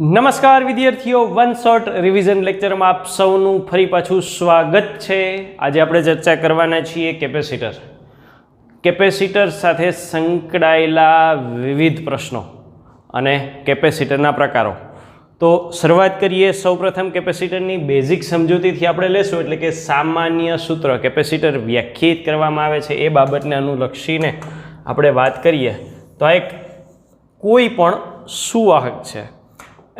નમસ્કાર વિદ્યાર્થીઓ, one short revision લેક્ચરમાં આપ સૌનું ફરી પાછું સ્વાગત છે। આજે આપણે ચર્ચા કરવાના છીએ કેપેસિટર સાથે સંકળાયેલા વિવિધ પ્રશ્નો અને કેપેસિટરના પ્રકારો। તો શરૂઆત કરીએ। સૌપ્રથમ કેપેસિટરની બેઝિક સમજૂતીથી આપણે લેશું, એટલે કે સામાન્ય સૂત્ર કેપેસિટર વ્યાખ્યાયિત કરવામાં આવે છે એ બાબતને અનુલક્ષીને આપણે વાત કરીએ તો આ એક કોઈ પણ સુવાહક છે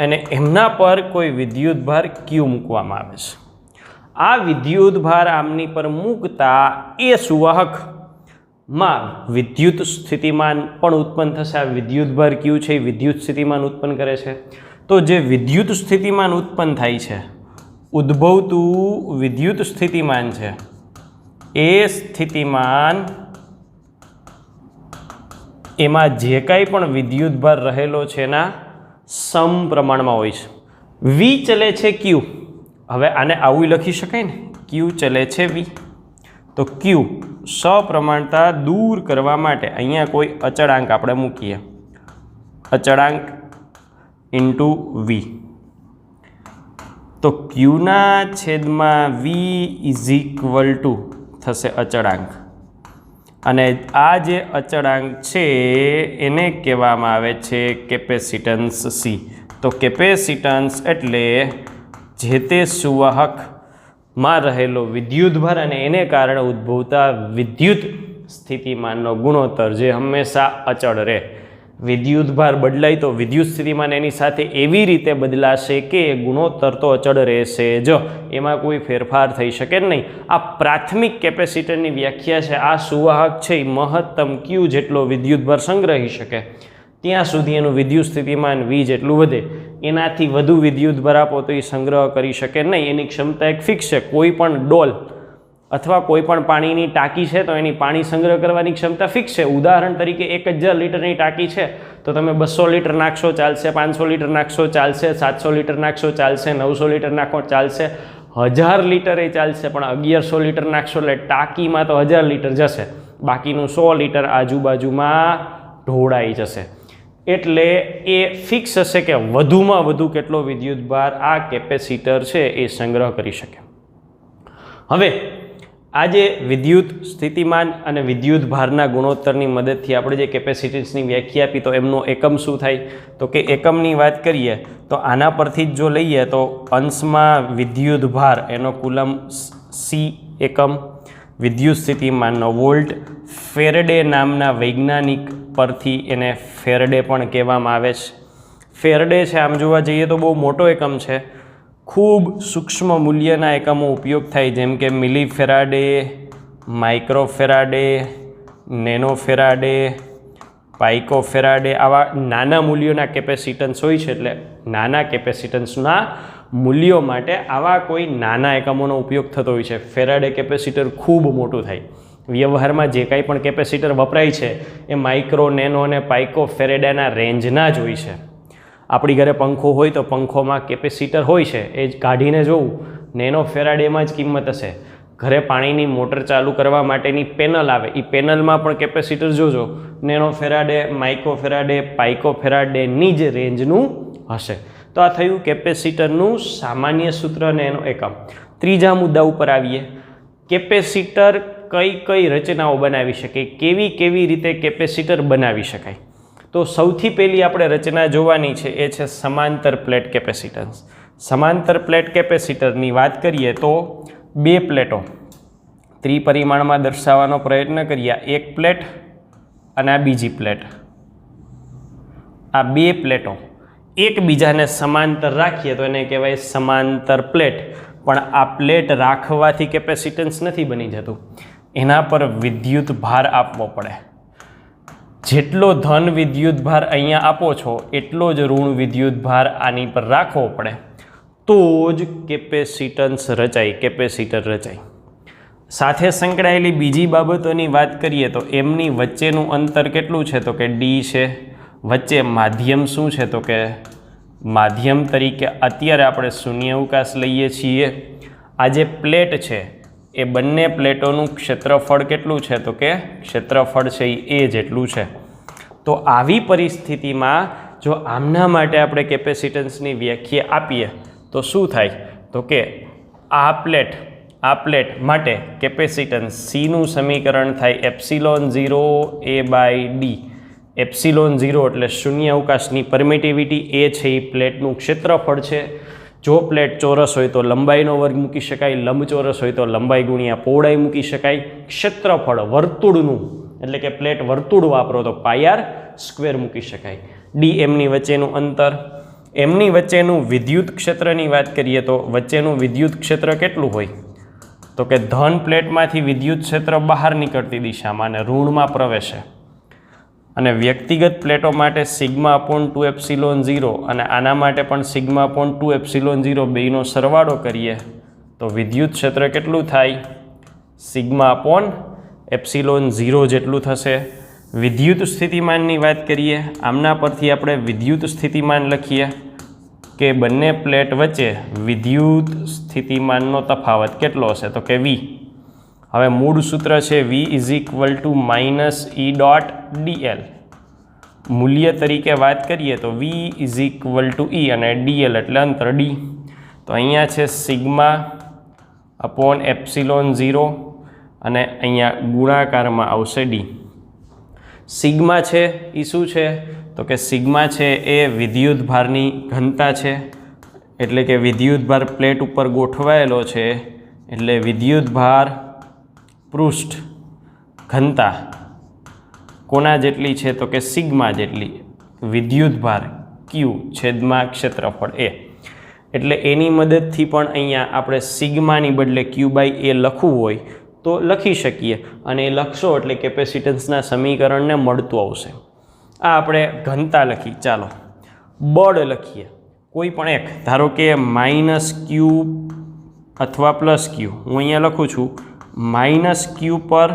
અને એમના પર કોઈ વિદ્યુતભાર ક્યુ મૂકવામાં આવે છે। આ વિદ્યુતભાર આમની પર મૂકતા એ સુવાહકમાં વિદ્યુત સ્થિતિમાન પણ ઉત્પન્ન થશે। આ વિદ્યુતભાર ક્યુ છે એ વિદ્યુત સ્થિતિમાન ઉત્પન્ન કરે છે। તો જે વિદ્યુત સ્થિતિમાન ઉત્પન્ન થાય છે, ઉદ્ભવતું વિદ્યુત સ્થિતિમાન છે, એ સ્થિતિમાન એમાં જે કાંઈ પણ વિદ્યુતભાર રહેલો છે એના સમપ્રમાણમાં હોય છે। વી ચલે છે ક્યુ, હવે આને આવું લખી શકાય ને, ક્યુ ચલે છે વી, તો ક્યુ સપ્રમાણતા દૂર કરવા માટે અહીંયા કોઈ અચળાંક આપણે મૂકીએ, અચળાંક ઇન્ટુ વી, તો ક્યુના છેદમાં વી ઇઝ ઇક્વલ ટુ થશે અચળાંક, અને આ જે અચળાંક છે એને કહેવામાં આવે છે કેપેસિટન્સ સી। તો કેપેસિટન્સ એટલે જે તે સુવાહકમાં રહેલો વિદ્યુતભાર અને એને કારણે ઉદ્ભવતા વિદ્યુત સ્થિતિમાનનો ગુણોત્તર જે હંમેશા અચળ રહે। વિદ્યુતભાર બદલાય તો વિદ્યુત સ્થિતિમાન એની સાથે એવી રીતે બદલાશે કે ગુણોત્તર તો અચળ રહેશે જ, એમાં કોઈ ફેરફાર થઈ શકે નહીં। આ પ્રાથમિક કેપેસિટરની વ્યાખ્યા છે। આ સુવાહક છે એ મહત્તમ ક્યુ જેટલો વિદ્યુતભાર સંગ્રહી શકે ત્યાં સુધી એનું વિદ્યુત સ્થિતિમાન વી જેટલું વધે, એનાથી વધુ વિદ્યુતભાર આપો તો એ સંગ્રહ કરી શકે નહીં। એની ક્ષમતા એક ફિક્સ છે। કોઈ પણ ડોલ અથવા કોઈ પણ પાણીની ટાંકી છે તો એની પાણી સંગ્રહ કરવાની ક્ષમતા ફિક્સ છે। ઉદાહરણ તરીકે 1000 લીટરની ટાંકી છે તો તમે 200 લીટર નાખશો ચાલશે, 500 લીટર નાખશો ચાલશે, 700 લીટર નાખશો ચાલશે, 900 લીટર નાખો ચાલશે, 1000 લીટર એ ચાલશે, પણ 1100 લીટર નાખશો એટલે ટાંકીમાં તો 1000 લીટર જશે, બાકીનું 100 લીટર આજુબાજુમાં ઢોળાઈ જશે। એટલે એ ફિક્સ હશે કે વધુમાં વધુ કેટલો વિદ્યુતભાર આ કેપેસિટર છે એ સંગ્રહ કરી શકે। હવે આ જે વિદ્યુત સ્થિતિમાન અને વિદ્યુતભારના ગુણોત્તરની મદદથી આપણે જે કેપેસિટન્સની વ્યાખ્યા આપી તો એમનો એકમ શું થાય, તો કે એકમની વાત કરીએ તો આના પરથી જ જો લઈએ તો અંશમાં વિદ્યુતભાર એનો કુલમ સી એકમ, વિદ્યુત સ્થિતિમાનનો વોલ્ટ, ફેરેડે નામના વૈજ્ઞાનિક પરથી એને ફેરેડે પણ કહેવામાં આવે છે। ફેરેડે છે આમ જોવા જઈએ તો બહુ મોટો એકમ છે, ખૂબ સૂક્ષ્મ મૂલ્યના એકમો ઉપયોગ થાય, જેમ કે milli faraday, micro faraday, nano faraday, pico faraday, આવા નાના મૂલ્યોના કેપેસિટન્સ હોય છે। એટલે નાના કેપેસિટન્સના મૂલ્યો માટે આવા કોઈ નાના એકમોનો ઉપયોગ થતો હોય છે। ફેરાડે કેપેસિટર ખૂબ મોટું થાય। વ્યવહારમાં જે કાંઈ પણ કેપેસિટર વપરાય છે એ માઇક્રો, નેનો અને પાઇકો ફેરાડેના રેન્જના જ હોય છે। આપણી ઘરે પંખો હોય તો પંખોમાં કેપેસિટર હોય છે, એ જ કાઢીને જોવું, નેનો ફેરાડેમાં જ કિંમત હશે। ઘરે પાણીની મોટર ચાલુ કરવા માટેની પેનલ આવે, એ પેનલમાં પણ કેપેસિટર જોજો, nano faraday, micro faraday, pico ફેરાડેની જ રેન્જનું હશે। તો આ થયું કેપેસિટરનું સામાન્ય સૂત્ર અને એનો એકમ। ત્રીજા મુદ્દા ઉપર આવીએ, કેપેસિટર કઈ કઈ રચનાઓ બનાવી શકે, કેવી કેવી રીતે કેપેસિટર બનાવી શકાય। તો સૌથી પહેલી આપણે રચના જોવાની છે એ છે સમાંતર પ્લેટ કેપેસિટન્સ। સમાંતર પ્લેટ કેપેસિટરની વાત કરીએ તો બે પ્લેટો ત્રિપરિમાણમાં દર્શાવવાનો પ્રયત્ન કરીએ, એક પ્લેટ અને આ બીજી પ્લેટ, આ બે પ્લેટો એકબીજાને સમાંતર રાખીએ તો એને કહેવાય સમાંતર પ્લેટ। પણ આ પ્લેટ રાખવાથી કેપેસિટન્સ નથી બની જતું, એના પર વિદ્યુત ભાર આપવો પડે। જેટલો ધન વિદ્યુતભાર અહીંયા આપો છો એટલો જ ઋણ વિદ્યુતભાર આની પર રાખવો પડે તો જ કેપેસિટન્સ રચાય, કેપેસિટર રચાય। સાથે સંકળાયેલી બીજી બાબતોની વાત કરીએ તો એમની વચ્ચેનું અંતર કેટલું છે, તો કે ડી છે। વચ્ચે માધ્યમ શું છે, તો કે માધ્યમ તરીકે અત્યારે આપણે શૂન્યાવકાશ લઈએ છીએ। આ જે પ્લેટ છે એ બંને પ્લેટોનું ક્ષેત્રફળ કેટલું છે, તો કે ક્ષેત્રફળ છે એ જેટલું છે। તો આવી પરિસ્થિતિમાં જો આમના માટે આપણે કેપેસિટન્સની વ્યાખ્યા આપીએ તો શું થાય? તો કે આ પ્લેટ માટે કેપેસિટન્સ સીનું સમીકરણ થાય એપ્સિલોન 0 A/d. એપ્સિલોન 0 એટલે શૂન્ય અવકાશની પરમિટિવિટી, એ છે એ પ્લેટનું ક્ષેત્રફળ છે. જો પ્લેટ ચોરસ હોય તો લંબાઈનો વર્ગ મૂકી શકાય, લંબચોરસ હોય તો લંબાઈ ગુણ્યા પહોળાઈ મૂકી શકાય. ક્ષેત્રફળ વર્તુળનું એટલે કે પ્લેટ વર્તુળ વાપરો તો πr² મૂકી શકાય. ડી એમની વચ્ચેનું અંતર. એમની વચ્ચેનું વિદ્યુત ક્ષેત્રની વાત કરીએ તો વચ્ચેનું વિદ્યુત ક્ષેત્ર કેટલું હોય? તો કે ધન પ્લેટમાંથી વિદ્યુત ક્ષેત્ર બહાર નીકળતી દિશામાં અને ઋણમાં પ્રવેશે. અને વ્યક્તિગત પ્લેટો માટે σ/2ε0 અને આના માટે પણ σ/2ε0 બેયનો સરવાળો કરીએ તો વિદ્યુત ક્ષેત્ર કેટલું થાય? σ/ε0 જેટલું થશે. વિદ્યુત સ્થિતિમાનની વાત કરીએ, આમના પરથી આપણે વિદ્યુત સ્થિતિમાન લખીએ કે બંને પ્લેટ વચ્ચે વિદ્યુત સ્થિતિમાનનો તફાવત કેટલો હશે? તો કે v. હવે મૂળ સૂત્ર છે v = -E.dl. મૂલ્ય તરીકે વાત કરીએ તો v = E અને dl એટલે અંતર d. તો અહીંયા છે σ/ε0 અને અહીંયા ગુણાકારમાં આવશે d. સિગ્મા છે એ શું છે? તો કે સિગ્મા છે એ વિદ્યુત ભારની ઘનતા છે. એટલે કે વિદ્યુત ભાર પ્લેટ ઉપર ગોઠવાયેલો છે એટલે વિદ્યુત ભાર પૃષ્ઠ ઘનતા કોના જેટલી છે? તો કે સિગ્મા જેટલી. વિદ્યુત ભાર Q છેદમાં ક્ષેત્રફળ A. એટલે એની મદદથી પણ અહીંયા આપણે સિગ્માની બદલે Q/A લખવું હોય તો લખી શકીએ અને એ લખશો એટલે કેપેસિટન્સના સમીકરણને મળતું આવશે. આ આપણે ઘનતા લખી. ચાલો બળ લખીએ કોઈ પણ એક. ધારો કે -Q અથવા +Q. હું અહીંયા લખું છું -Q પર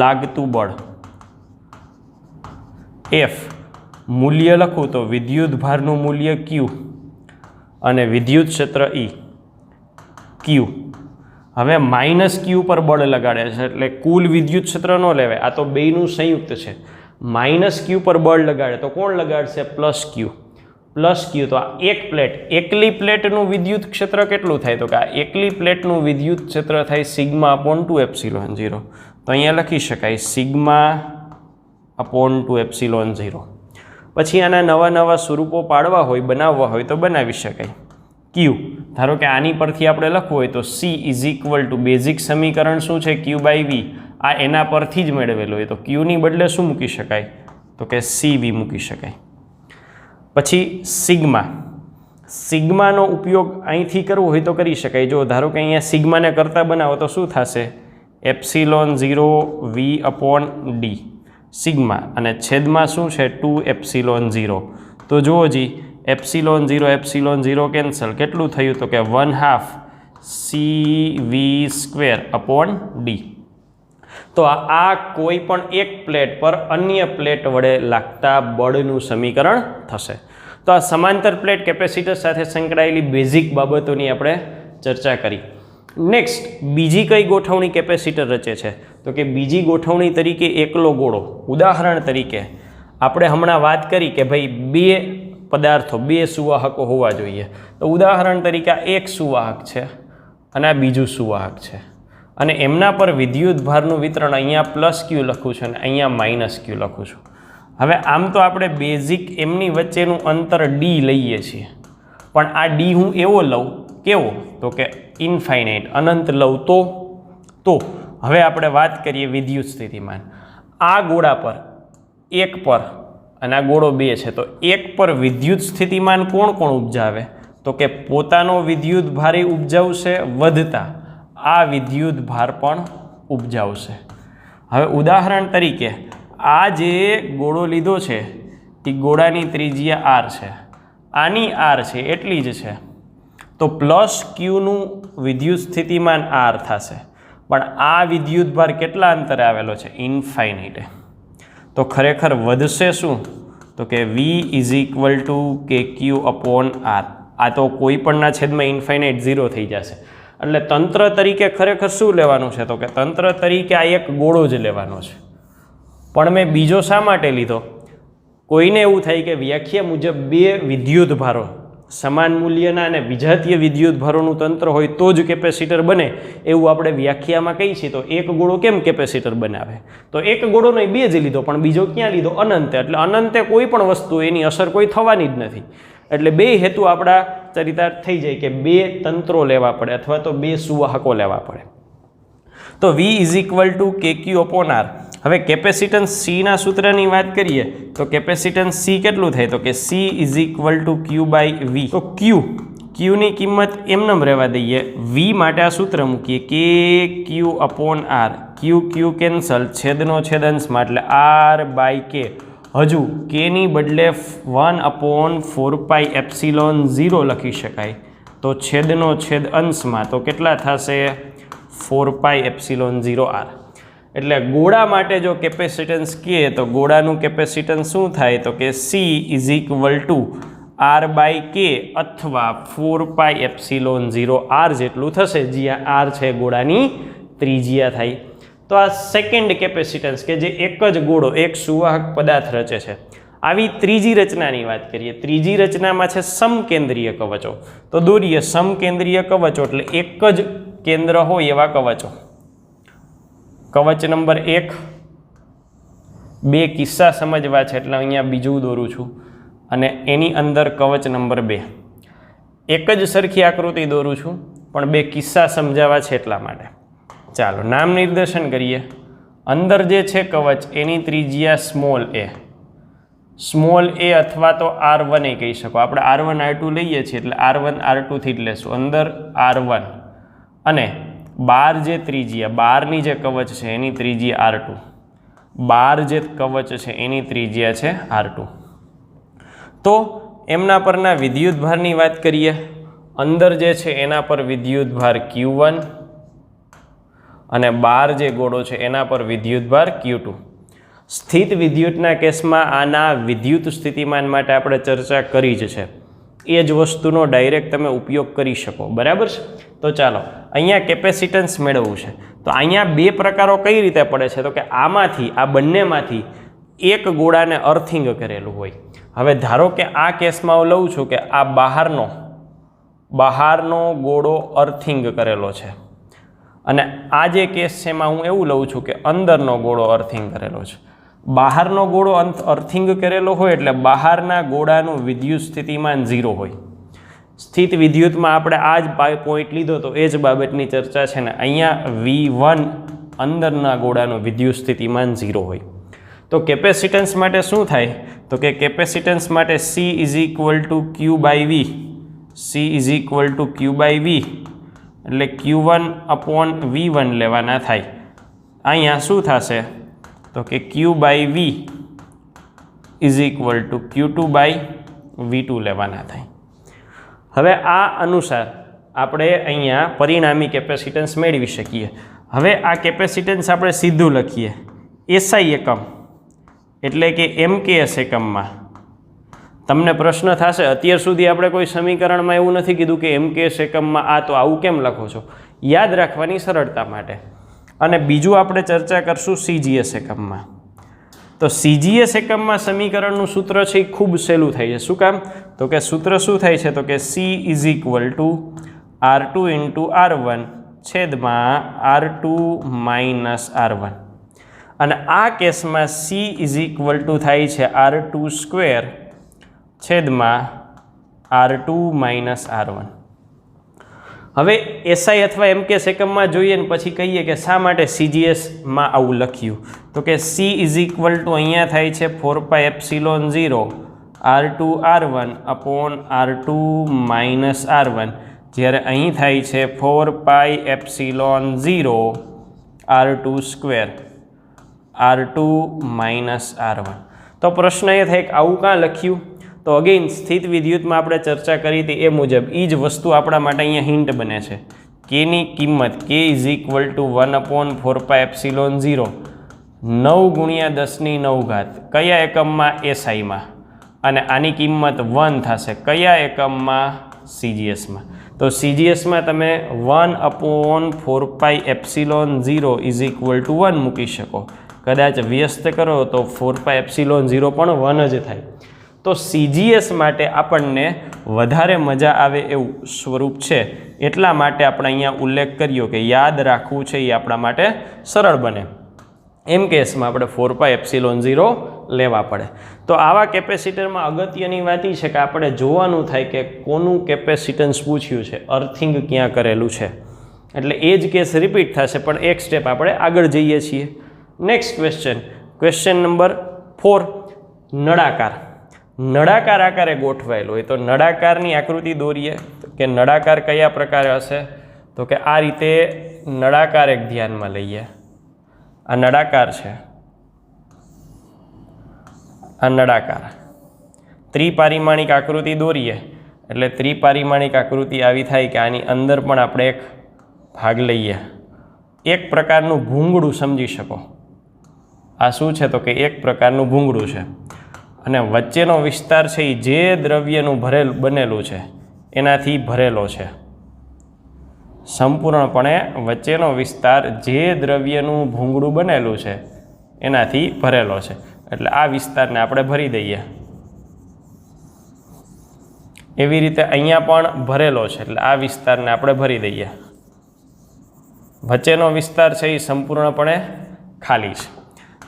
લાગતું બળ F. મૂલ્ય લખું તો વિદ્યુત ભારનું મૂલ્ય Q અને વિદ્યુત ક્ષેત્ર E Q. હવે -Q પર બળ લગાડે છે એટલે કુલ વિદ્યુત ક્ષેત્ર ન લેવાય, આ તો બેયનું સંયુક્ત છે. -Q પર બળ લગાડે તો કોણ લગાડશે? +Q. તો આ એકલી પ્લેટનું વિદ્યુત ક્ષેત્ર કેટલું થાય? તો કે આ એકલી પ્લેટનું વિદ્યુત ક્ષેત્ર થાય σ/2ε0. તો અહીંયા લખી શકાય σ/2ε0. પછી આના નવા સ્વરૂપો પાડવા હોય, બનાવવા હોય તો બનાવી શકાય. Q. ધારો કે આની પરથી આપણે લખવું હોય તો C = બેઝિક સમીકરણ શું છે? Q/V. આ એના પરથી જ મેળવેલું હોય તો Qની બદલે શું મૂકી શકાય? તો કે CV મૂકી શકાય. પછી સિગ્માનો ઉપયોગ અહીંથી કરવો હોય તો કરી શકાય. જો ધારો કે અહીંયા સિગ્માને કરતા બનાવો તો શું થશે? ε0V/d સિગ્મા અને છેદમાં શું છે? 2ε0. તો જુઓ જી ε0 કેન્સલ. કેટલું થયું? તો કે 1/2 CV²/d. તો આ કોઈ પણ એક પ્લેટ પર અન્ય પ્લેટ વડે લાગતા બળનું સમીકરણ થશે. તો આ સમાંતર પ્લેટ કેપેસિટર સાથે સંકળાયેલી બેઝિક બાબતોની આપણે ચર્ચા કરી. નેક્સ્ટ બીજી કઈ ગોઠવણી કેપેસિટર રચે છે? તો કે બીજી ગોઠવણી તરીકે એકલો ગોળો. ઉદાહરણ તરીકે આપણે હમણાં વાત કરી કે ભાઈ બે પદાર્થો, બે સુવાહકો હોવા જોઈએ. તો ઉદાહરણ તરીકે આ એક સુવાહક છે અને આ બીજું સુવાહક છે અને એમના પર વિદ્યુત ભારનું વિતરણ અહીંયા +Q લખું છું અને અહીંયા -Q લખું છું. હવે આમ તો આપણે બેઝિક એમની વચ્ચેનું અંતર d લઈએ છીએ, પણ આ d હું એવો લઉં, કેવો? તો કે ઇન્ફાઇનાઇટ, અનંત લઉં તો હવે આપણે વાત કરીએ વિદ્યુત સ્થિતિમાન. આ ગોળા પર એક પર અને આ ગોળો 2 છે તો એક પર વિદ્યુત સ્થિતિમાન કોણ ઉપજાવે? તો કે પોતાનો વિદ્યુત ભાર ઉપજાવશે વધતા આ વિદ્યુત ભાર પણ ઉપજાવશે. હવે ઉદાહરણ તરીકે આ જે ગોળો લીધો છે એ ગોળાની ત્રિજ્યા r છે, આની r છે એટલી જ છે. તો +Qનું વિદ્યુત સ્થિતિમાન r થશે, પણ આ વિદ્યુત ભાર કેટલા અંતરે આવેલો છે? ઇન્ફાઇનાઇટ. તો ખરેખર વધશે શું? તો કે V = KQ/r. આ તો કોઈ પણના છેદમાં ઇન્ફાઇનાઇટ 0 થઈ જશે. એટલે તંત્ર તરીકે ખરેખર શું લેવાનું છે? તો કે તંત્ર તરીકે આ એક ગોળો જ લેવાનો છે. પણ મેં બીજો શા માટે લીધો? કોઈને એવું થાય કે વ્યાખ્યા મુજબ બે વિદ્યુતભારો સમાન મૂલ્યના અને વિજાતીય વિદ્યુતભારોનું તંત્ર હોય તો જ કેપેસિટર બને એવું આપણે વ્યાખ્યામાં કહીએ છીએ. તો એક ગોળો કેમ કેપેસિટર બનાવે? તો એક ગોળો નહીં, બે જ લીધો, પણ બીજો ક્યાં લીધો? અનંતે. એટલે અનંતે કોઈ પણ વસ્તુ એની અસર કોઈ થવાની જ નથી. એટલે બે હેતુ આપણા ચરિતાર્થ થઈ જાય કે બે તંત્રો લેવા પડે અથવા તો બે સુવાહકો લેવા પડે. તો V is equal two KQ/R. હવે કેપેસિટન્સ Cના સૂત્રની વાત કરીએ તો કેપેસિટન્સ C કેટલું થાય? તો કે C is equal two Q/V. તો Qની કિંમત એમનેમ રહેવા દઈએ. V માટે આ સૂત્ર મૂકીએ KQ/R. Q કેન્સલ, છેદનો છેદ અંશમાં એટલે R/K. હજુ Kની બદલે 1/4πε0 લખી શકાય. તો છેદનો છેદ અંશમાં તો કેટલા થશે? 4πε0R. એટલે ગોળા માટે જો કેપેસિટન્સ કહે તો ગોળાનું કેપેસિટન્સ શું થાય? તો કે C is equal two R/K અથવા 4πε0R જેટલું થશે, જ્યાં R છે ગોળાની ત્રિજ્યા થાય. તો આ સેકન્ડ કેપેસિટન્સ કે જે એક જ ગોળો એક સુવાહક પદાર્થ રચે છે. આવી ત્રીજી રચનાની વાત કરીએ. ત્રીજી રચનામાં છે સમકેન્દ્રીય કવચો. તો દોરીએ સમકેન્દ્રીય કવચો એટલે એક જ કેન્દ્ર હોય એવા કવચો. કવચ નંબર 1, બે કિસ્સા સમજવા છે એટલે અહીંયા બીજું દોરું છું, અને એની અંદર કવચ નંબર 2. એક જ સરખી આકૃતિ દોરું છું પણ બે કિસ્સા સમજાવવા છે એટલા માટે. ચાલો નામ નિર્દેશન કરીએ. અંદર જે છે કવચ એની ત્રિજ્યા સ્મોલ a અથવા તો R1 એ કહી શકો. આપણે R1 R2 લઈએ છીએ એટલે R1 R2 થી જ લેશું. અંદર R1 અને બાર જે ત્રિજ્યા, બારની જે કવચ છે એની ત્રિજ્યા R2. બાર જે કવચ છે એની ત્રિજ્યા છે R2. તો એમના પરના વિદ્યુતભારની વાત કરીએ. અંદર જે છે એના પર વિદ્યુતભાર Q1 અને બાર જે ગોળો છે એના પર વિદ્યુતભાર Q2. સ્થિત વિદ્યુતના કેસમાં આના વિદ્યુત સ્થિતિમાન માટે આપણે ચર્ચા કરી જ છે. એ જ વસ્તુનો ડાયરેક્ટ તમે ઉપયોગ કરી શકો. બરાબર છે? તો ચાલો અહીંયા કેપેસિટન્સ મેળવવું છે. તો અહીંયા બે પ્રકારો કઈ રીતે પડે છે? તો કે આમાંથી, આ બંનેમાંથી એક ગોળાને અર્થિંગ કરેલું હોય. હવે ધારો કે આ કેસમાં હું લઉં છું કે આ બહારનો ગોળો અર્થિંગ કરેલો છે, અને આ જે કેસ છે એમાં હું એવું લઉં છું કે અંદરનો ગોળો અર્થિંગ કરેલો છે. બહારનો ગોળો અર્થિંગ કરેલો હોય એટલે બહારના ગોળાનું વિદ્યુત સ્થિતિમાન 0 હોય. સ્થિત વિદ્યુતમાં આપણે આ જ પોઈન્ટ લીધો તો એ જ બાબતની ચર્ચા છે ને. અહીંયા V1 અંદરના ગોળાનું વિદ્યુત સ્થિતિમાન 0 હોય. તો કેપેસિટન્સ માટે શું થાય? તો કે કેપેસિટન્સ માટે C is equal two Q/V. C is equal two Q/V એટલે Q1/V1 લેવાના થાય. અહીંયા શું થશે? તો કે Q/V is equal two Q2/V2 લેવાના થાય. હવે આ અનુસાર આપણે અહીંયા પરિણામી કેપેસિટન્સ મેળવી શકીએ. હવે આ કેપેસિટન્સ આપણે સીધું લખીએ SI એકમ એટલે કે MKS એકમમાં. તમને પ્રશ્ન થશે, અત્યાર સુધી આપણે કોઈ સમીકરણમાં એવું નથી કીધું કે MKS એકમમાં આ, તો આવું કેમ લખો છો? યાદ રાખવાની સરળતા માટે. અને બીજું આપણે ચર્ચા કરશું CGS એકમમાં. તો CGS એકમમાં સમીકરણનું સૂત્ર છે એ ખૂબ સહેલું થાય છે. શું કામ? તો કે સૂત્ર શું થાય છે? તો કે C is equal two R2 × R1 છેદમાં R2 - R1. અને આ કેસમાં C ઇઝ ઇક્વલ ટુ થાય છે R2² છેદમાં R2 - R1. હવે SI અથવા MKS એકમમાં જોઈએ ને પછી કહીએ કે શા માટે CGSમાં આવું લખ્યું? તો કે C ઇઝ ઇક્વલ ટુ અહીંયા થાય છે 4πε0 R2 R1 upon R2 - R1, જ્યારે અહીં થાય છે 4πε0 R2² R2 - R1. તો પ્રશ્ન એ થાય કે આવું કાં લખ્યું? તો અગેઇન સ્થિત વિદ્યુતમાં આપણે ચર્ચા કરી હતી એ મુજબ એ જ વસ્તુ આપણા માટે અહીંયા હિન્ટ બને છે. Kની કિંમત K ઇઝ ઇક્વલ ટુ 1/4πε0 9 × 10⁹ કયા એકમમાં? SIમાં. અને આની કિંમત 1 થશે કયા એકમમાં? CGSમાં. તો CGSમાં તમે 1/4πε0 ઇઝ ઇક્વલ ટુ 1 મૂકી શકો. કદાચ વ્યસ્ત કરો તો 4πε0 પણ 1 જ થાય. તો CGS માટે આપણને વધારે મજા આવે એવું સ્વરૂપ છે, એટલા માટે આપણે અહીંયા ઉલ્લેખ કર્યો કે યાદ રાખવું છે એ આપણા માટે સરળ બને. એમ કેસમાં આપણે 4πε0 લેવા પડે. તો આવા કેપેસિટરમાં અગત્યની વાત એ છે કે આપણે જોવાનું થાય કે કોનું કેપેસિટન્સ પૂછ્યું છે, અર્થિંગ ક્યાં કરેલું છે. એટલે એ જ કેસ રિપીટ થશે, પણ એક સ્ટેપ આપણે આગળ જઈએ છીએ. નેક્સ્ટ ક્વેશ્ચન નંબર 4, નળાકાર. નળાકાર આકારે ગોઠવાયેલો હોય તો નળાકારની આકૃતિ દોરીએ કે નળાકાર કયા પ્રકારે હશે, તો કે આ રીતે નળાકાર એક ધ્યાનમાં લઈએ. આ નળાકાર છે, આ નળાકાર. ત્રિપારિમાણિક આકૃતિ દોરીએ એટલે ત્રિપારિમાણિક આકૃતિ આવી થાય કે આની અંદર પણ આપણે એક ભાગ લઈએ. એક પ્રકારનું ભૂંગળું સમજી શકો. આ શું છે, તો કે એક પ્રકારનું ભૂંગળું છે અને વચ્ચેનો વિસ્તાર છે એ જે દ્રવ્યનું બનેલું છે એનાથી ભરેલો છે. સંપૂર્ણપણે વચ્ચેનો વિસ્તાર જે દ્રવ્યનું ભૂંગળું બનેલું છે એનાથી ભરેલો છે. એટલે આ વિસ્તારને આપણે ભરી દઈએ. એવી રીતે અહીંયા પણ ભરેલો છે એટલે આ વિસ્તારને આપણે ભરી દઈએ. વચ્ચેનો વિસ્તાર છે એ સંપૂર્ણપણે ખાલી છે.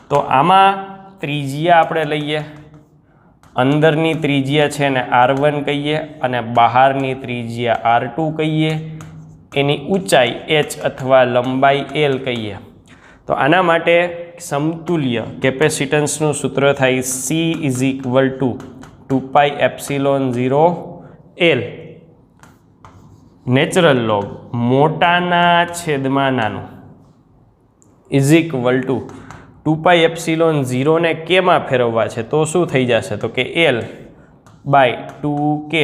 તો આમાં ત્રિજ્યા આપણે લઈએ. અંદરની ત્રિજ્યા છે ને R1 કહીએ અને બહારની ત્રિજ્યા R2 કહીએ. એની ઊંચાઈ h અથવા લંબાઈ L કહીએ. તો આના માટે સમતુલ્ય કેપેસિટન્સનું સૂત્ર થાય C = 2πε0 L નેચરલ લોગ મોટાના છેદમાં નાનું = 2πε0 ને કેમાં ફેરવવા છે તો શું થઈ જશે, તો કે L/2k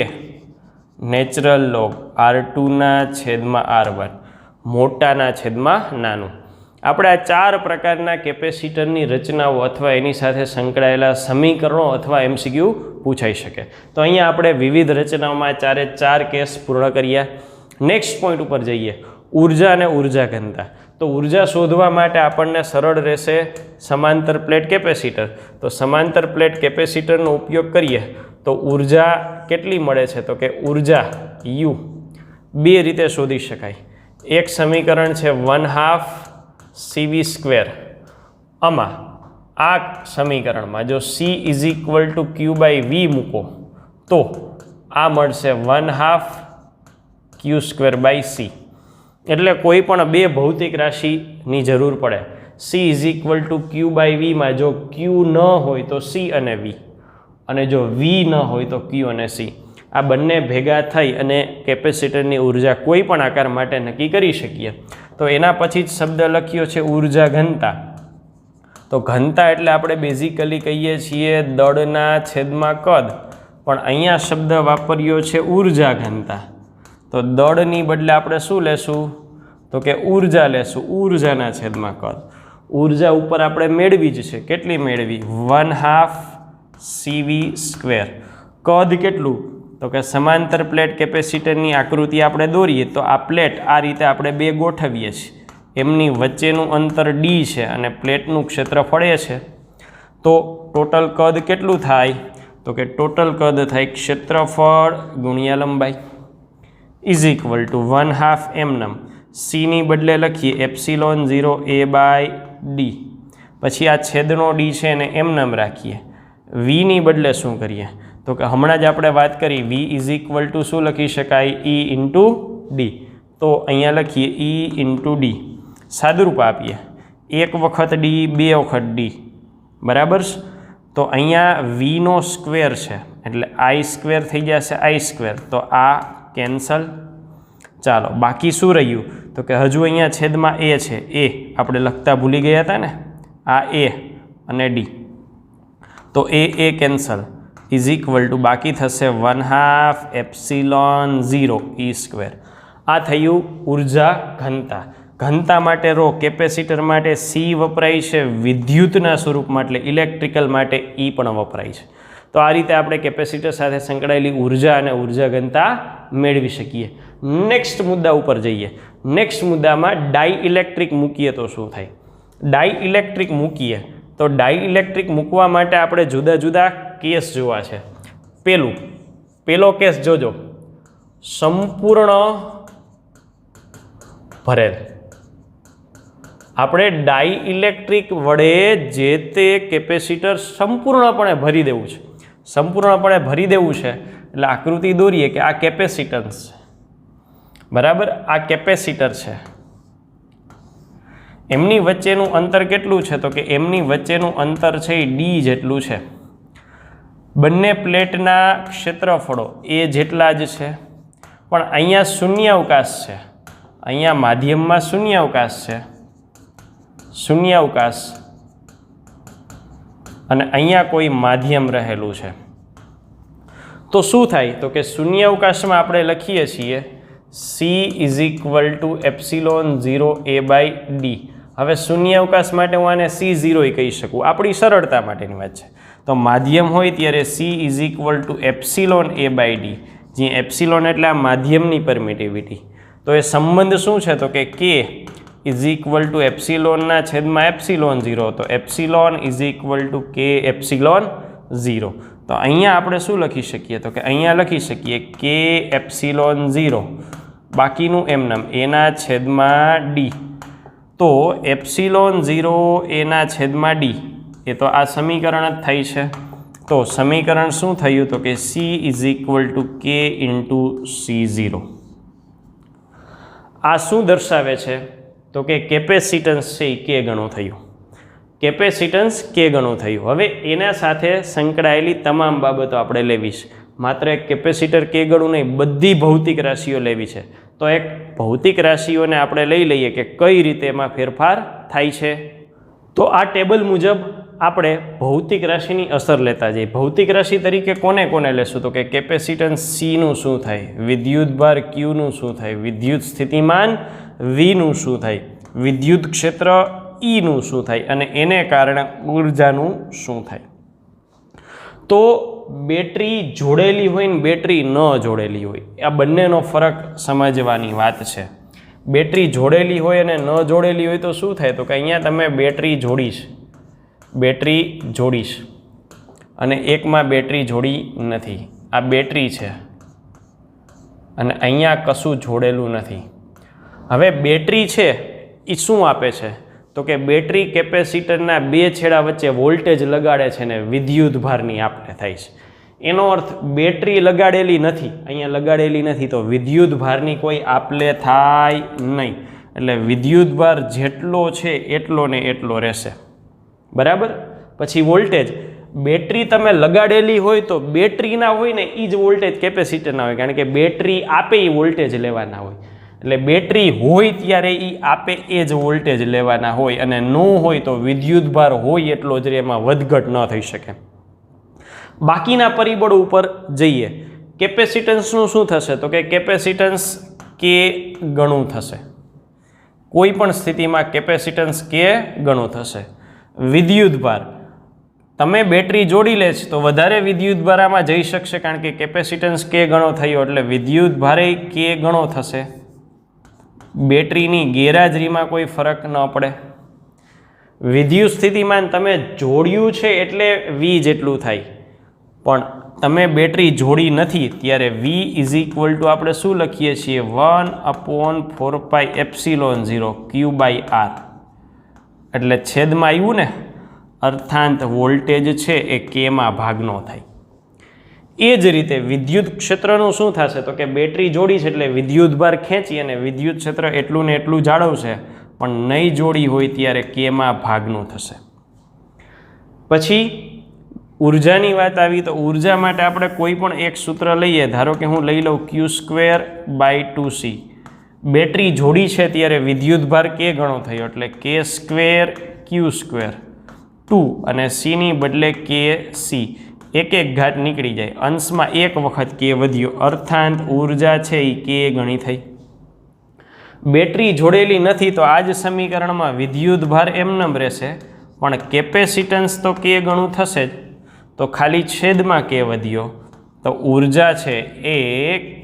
નેચરલ લોગ R2/R1 મોટાના છેદમાં નાનું. આપણે આ 4 પ્રકારના કેપેસિટરની રચનાઓ અથવા એની સાથે સંકળાયેલા સમીકરણો અથવા MCQ પૂછાઈ શકે. તો અહીંયા આપણે વિવિધ રચનાઓમાં 4 કેસ પૂર્ણ કર્યા. નેક્સ્ટ પોઈન્ટ ઉપર જઈએ, ઉર્જા અને ઉર્જા ઘનતા. તો ઉર્જા શોધવા માટે આપણને સરળ રહેશે સમાંતર પ્લેટ કેપેસિટર. તો સમાંતર પ્લેટ કેપેસિટરનો ઉપયોગ કરીએ તો ઉર્જા કેટલી મળે છે, તો કે ઉર્જા U 2 રીતે શોધી શકાય. એક સમીકરણ છે 1/2 CV². આમાં આ સમીકરણમાં જો C = Q/V મૂકો તો આ મળશે 1/2 Q²/C. એટલે કોઈ પણ બે ભૌતિક રાશિની જરૂર પડે. C = Q/V માં જો Q ન હોય તો C અને V, અને જો V ન હોય તો Q અને C. આ બંને ભેગા થઈ અને કેપેસિટરની ઉર્જા કોઈ પણ આકાર માટે નક્કી કરી શકીએ. તો એના પછી જ શબ્દ લખ્યો છે ઉર્જા ઘનતા. તો ઘનતા એટલે આપણે બેઝિકલી કહીએ છીએ દળના છેદમાં કદ, પણ અહીંયા શબ્દ વાપર્યો છે ઉર્જા ઘનતા. તો દળની બદલે આપણે શું લેશું, તો કે ઉર્જા લેશું, ઉર્જાના છેદમાં કદ. ઉર્જા ઉપર આપણે મેળવી જ છે. કેટલી મેળવી, 1/2 CV². કદ કેટલું, તો કે સમાંતર પ્લેટ કેપેસિટરની આકૃતિ આપણે દોરીએ તો આ પ્લેટ આ રીતે આપણે બે ગોઠવીએ છીએ. એમની વચ્ચેનું અંતર D છે અને પ્લેટનું ક્ષેત્રફળ એ છે. તો ટોટલ કદ કેટલું થાય, તો કે ટોટલ કદ થાય ક્ષેત્રફળ ગુણ્યા લંબાઈ = 1/2 mm. C ની બદલે લખીએ ε0A/d. પછી આ છેદનો D છે એને એમનેમ રાખીએ. V ની બદલે શું કરીએ, તો કે હમણાં જ આપણે વાત કરી V = શું લખી શકાય, E × D. તો અહીંયા લખીએ E × D. સાદુરૂપ આપીએ, 1 વખત D 2 વખત D બરાબર. તો અહીંયા Vનો સ્ક્વેર છે એટલે I² થઈ જશે I². તો આ કેન્સલ. ચાલો બાકી શું રહ્યું, તો કે હજુ અહીંયા છેદમાં A છે. A આપણે લખતા ભૂલી ગયા હતા ને, આ A અને D. તો A કેન્સલ = બાકી થશે 1/2 ε0 E². આ થયું ઉર્જા ઘનતા. ઘનતા માટે રો, કેપેસિટર માટે C વપરાય છે, વિદ્યુતના સ્વરૂપમાં એટલે ઇલેક્ટ્રિકલ માટે E પણ વપરાય છે. તો આ રીતે આપણે કેપેસિટર સાથે સંકળાયેલી ઉર્જા અને ઉર્જા ઘનતા મેળવી શકીએ. નેક્સ્ટ મુદ્દા ઉપર જઈએ. નેક્સ્ટ મુદ્દામાં ડાઇઇલેક્ટ્રિક મૂકીએ તો શું થાય. ડાઇઇલેક્ટ્રિક મૂકીએ તો ડાઇઇલેક્ટ્રિક મૂકવા માટે આપણે જુદા જુદા કેસ જોવા છે. પેલો કેસ જોજો, સંપૂર્ણ ભરેલ. આપણે ડાઇઇલેક્ટ્રિક વડે જે તે કેપેસિટર સંપૂર્ણપણે ભરી દેવું છે. સંપૂર્ણપણે ભરી દેવું છે એટલે આકૃતિ દોરીએ કે આ કેપેસિટન્સ છે, બરાબર. આ કેપેસિટર છે, એમની વચ્ચેનું અંતર કેટલું છે? તો કે એમની વચ્ચેનું અંતર છે એ ડી જેટલું છે. બંને પ્લેટના ક્ષેત્રફળો એ જેટલા જ છે, પણ અહીંયા શૂન્યાવકાશ છે, અહીંયા માધ્યમમાં શૂન્યાવકાશ છે, શૂન્યાવકાશ, અને અહીંયા કોઈ માધ્યમ રહેલું છે. તો શું થાય? તો કે શૂન્યાવકાશમાં આપણે લખીએ છીએ C is equal two epsilon 0a/d. હવે શૂન્યાવકાશ માટે હું આને C0 કહી શકું, આપણી સરળતા માટેની વાત છે. તો માધ્યમ હોય ત્યારે C is equal two epsilon a/d, જે એપ્સિલોન એટલે આ માધ્યમની પરમિટિવિટી. તો એ સંબંધ શું છે? તો કે K ઇઝ ઇક્વલ ટુ એપ્સિલોનના છેદમાં એપ્સિલોન 0. તો epsilon is equal two K epsilon 0. તો અહીંયા આપણે શું લખી શકીએ? તો કે અહીંયા લખી શકીએ K એપ્સિલોન 0, બાકીનું એમનેમ એના છેદમાં d. તો એપ્સિલોન 0 એના છેદમાં d, એ તો આ સમીકરણ જ થઈ છે. તો સમીકરણ શું થયું? તો કે C is equal two K into C0. આ શું દર્શાવે છે? તો કે કેપેસિટન્સ છે એ K ગણું થયું. કેપેસિટન્સ K ગણું થયું. હવે એના સાથે સંકળાયેલી તમામ બાબતો આપણે લેવી છે. માત્ર એક કેપેસિટર K ગણું નહીં, બધી ભૌતિક રાશિઓ લેવી છે. તો એક ભૌતિક રાશિઓને આપણે લઈ લઈએ કે કઈ રીતે એમાં ફેરફાર થાય છે. તો આ ટેબલ મુજબ આપણે ભૌતિક રાશિની અસર લેતા જઈએ. ભૌતિક રાશિ તરીકે કોને કોને લેશું? તો કે કેપેસિટન્સ C નું શું થાય, વિદ્યુતભાર Q નું શું થાય, વિદ્યુત સ્થિતિમાન V નું શું થાય, વિદ્યુત ક્ષેત્ર E નું શું થાય, અને એને કારણે ઉર્જાનું શું થાય. તો બેટરી જોડેલી હોય ને બેટરી ન જોડેલી હોય, આ બંનેનો ફરક સમજવાની વાત છે. બેટરી જોડેલી હોય અને ન જોડેલી હોય તો શું થાય? તો કે અહીંયા તમે બેટરી જોડીશ અને એકમાં બેટરી જોડી નથી. આ બેટરી છે અને અહીંયા કશું જોડેલું નથી. હવે બેટરી છે એ શું આપે છે? તો કે બેટરી કેપેસિટરના બે છેડા વચ્ચે વોલ્ટેજ લગાડે છે ને વિદ્યુત ભારની આપલે થાય છે. એનો અર્થ બેટરી લગાડેલી નથી, અહીંયા લગાડેલી નથી, તો વિદ્યુત ભારની કોઈ આપલે થાય નહીં. એટલે વિદ્યુત ભાર જેટલો છે એટલો ને એટલો રહેશે, બરાબર. પછી વોલ્ટેજ, બેટરી તમે લગાડેલી હોય તો બેટરીના હોય ને એ જ વોલ્ટેજ કેપેસિટરના હોય, કારણ કે બેટરી આપે એ વોલ્ટેજ લેવાના હોય. એટલે બેટરી હોય ત્યારે એ આપે એ જ વોલ્ટેજ લેવાના હોય, અને ન હોય તો વિદ્યુતભાર હોય એટલો જ એમાં વધઘટ ન થઈ શકે. બાકીના પરિબળો ઉપર જઈએ. કેપેસિટન્સનું શું થશે? તો કે કેપેસિટન્સ K ગણું થશે. કોઈ પણ સ્થિતિમાં કેપેસિટન્સ K ગણું થશે. વિદ્યુતભાર, તમે બેટરી જોડી લે છે તો વધારે વિદ્યુતભાર આમાં જઈ શકશે, કારણ કે કેપેસિટન્સ K ગણો થયો એટલે વિદ્યુતભારે K ગણો થશે. બેટરીની ગેરહાજરીમાં કોઈ ફરક ન પડે. વિદ્યુત સ્થિતિમાન તમે જોડ્યું છે એટલે V જેટલું થાય, પણ તમે બેટરી જોડી નથી ત્યારે V ઇઝ ઇક્વલ ટુ આપણે શું લખીએ છીએ? 1/4πε0 Q/R. એટલે છેદમાં આવ્યું ને, અર્થાંત વોલ્ટેજ છે એ Kમાં ભાગનો થાય. એ જ રીતે વિદ્યુત ક્ષેત્રનું શું થશે? તો કે બેટરી જોડી છે એટલે વિદ્યુતભાર ખેંચી અને વિદ્યુત ક્ષેત્ર એટલું ને એટલું જાળવશે, પણ નહીં જોડી હોય ત્યારે Kમાં ભાગનું થશે. પછી ઉર્જાની વાત આવી તો ઉર્જા માટે આપણે કોઈ પણ એક સૂત્ર લઈએ. ધારો કે હું લઈ લઉં Q²/2C. બેટરી જોડી છે ત્યારે વિદ્યુતભાર K ગણો થયો એટલે K² Q² 2 અને Cની બદલે KC. એક ઘાત નીકળી જાય, અંશમાં એક વખત K વધ્યો, અર્થાંત ઉર્જા છે એ K ગણી થઈ. બેટરી જોડેલી નથી તો આ જ સમીકરણમાં વિદ્યુતભાર એમનેમ રહેશે, પણ કેપેસિટન્સ તો K ગણું થશે જ, તો ખાલી છેદમાં K વધ્યો, તો ઉર્જા છે એ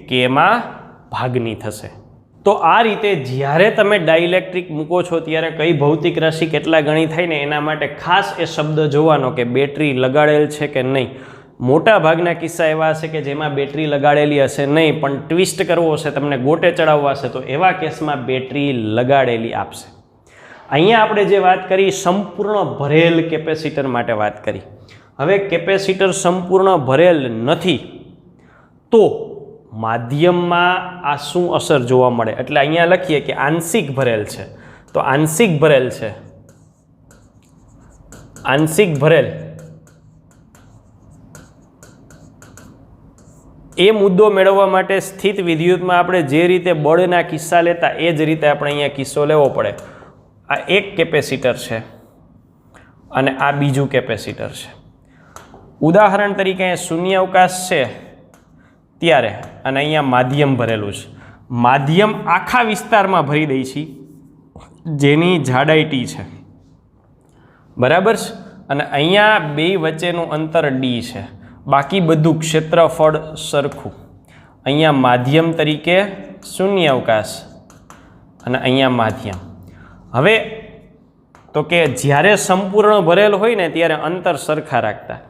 Kમાં ભાગની થશે. તો આ રીતે જ્યારે તમે ડાઇલેક્ટ્રિક મૂકો છો ત્યારે કઈ ભૌતિક રાશિ કેટલા ગણી થાય ને એના માટે ખાસ એ શબ્દ જોવાનો કે બેટરી લગાડેલ છે કે નહીં. મોટા ભાગના કિસ્સા એવા હશે કે જેમાં બેટરી લગાડેલી હશે નહીં, પણ ટ્વિસ્ટ કરવો હશે, તમને ગોટે ચડાવવા હશે, તો એવા કેસમાં બેટરી લગાડેલી આપશે. અહીંયા આપણે જે વાત કરી સંપૂર્ણ ભરેલ કેપેસિટર માટે વાત કરી. હવે કેપેસિટર સંપૂર્ણ ભરેલ નથી તો માધ્યમમાં આ શું અસર જોવા મળે, એટલે અહીંયા લખીએ કે આંશિક ભરેલ છે. તો આંશિક ભરેલ છે, આંશિક ભરેલ એ મુદ્દો મેળવવા માટે સ્થિત વિદ્યુતમાં આપણે જે રીતે બળના કિસ્સા લેતા એ જ રીતે આપણે અહીંયા કિસ્સો લેવો પડે. આ એક કેપેસિટર છે અને આ બીજું કેપેસિટર છે. ઉદાહરણ તરીકે શૂન્યાવકાશ છે ત્યારે અને અહીંયા માધ્યમ ભરેલું છે. માધ્યમ આખા વિસ્તારમાં ભરી દઈ છે જેની જાડાઈ ટી છે, બરાબર છે, અને અહીંયા બે વચ્ચેનું અંતર ડી છે. બાકી બધું ક્ષેત્રફળ સરખું. અહીંયા માધ્યમ તરીકે શૂન્યાવકાશ અને અહીંયા માધ્યમ. હવે તો કે જ્યારે સંપૂર્ણ ભરેલ હોય ને ત્યારે અંતર સરખા રાખતા.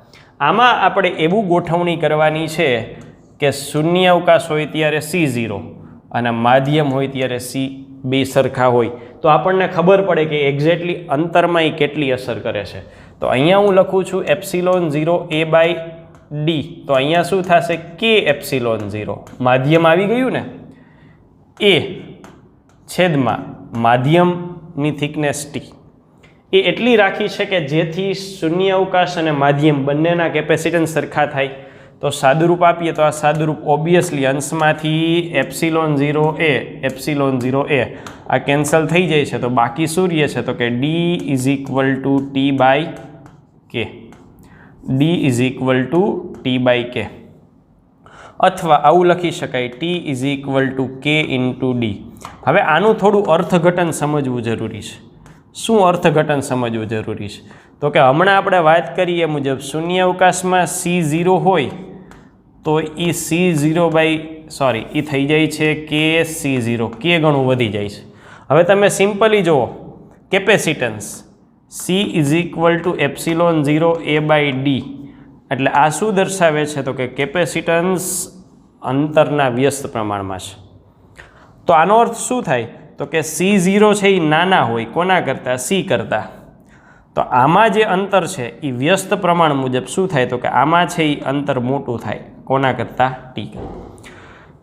આમાં આપણે એવું ગોઠવણી કરવાની છે કે શૂન્યાવકાશ હોય ત્યારે C0 અને માધ્યમ હોય ત્યારે C બે સરખા હોય, તો આપણને ખબર પડે કે એક્ઝેક્ટલી અંતરમાં એ કેટલી અસર કરે છે. તો અહીંયા હું લખું છું ε0 A/d. તો અહીંયા શું થશે K ε0. માધ્યમ આવી ગયું ને, એ છેદમાં માધ્યમની થિકનેસ T એ એટલી રાખી છે કે જેથી શૂન્યાવકાશ અને માધ્યમ બંનેના કેપેસિટન્સ સરખા થાય. તો સાદુરૂપ આપીએ તો આ સાદુરૂપ ઓબ્વિયસલી અંશમાંથી ε0 A આ કેન્સલ થઈ જાય છે, તો બાકી શું રહે છે તો કે D = T/K. D = T/K, અથવા આવું લખી શકાય T = K × D. હવે આનું થોડું અર્થઘટન સમજવું જરૂરી છે. શું અર્થઘટન સમજવું જરૂરી છે તો કે હમણાં આપણે વાત કરીએ મુજબ શૂન્યાવકાશમાં C0 હોય તો એ એ થઈ જાય છે KC0, K ગણું વધી જાય છે. હવે તમે સિમ્પલી જુઓ કેપેસિટન્સ C = ε0 A/d, એટલે આ શું દર્શાવે છે તો કે કેપેસિટન્સ અંતરના વ્યસ્ત પ્રમાણમાં છે. તો આનો અર્થ શું થાય તો કે C0 છે એ નાના હોય કોના કરતાં, C કરતાં. તો આમાં જે અંતર છે એ વ્યસ્ત પ્રમાણ મુજબ શું થાય તો કે આમાં છે એ અંતર મોટું થાય કોના કરતાં, T કરતાં.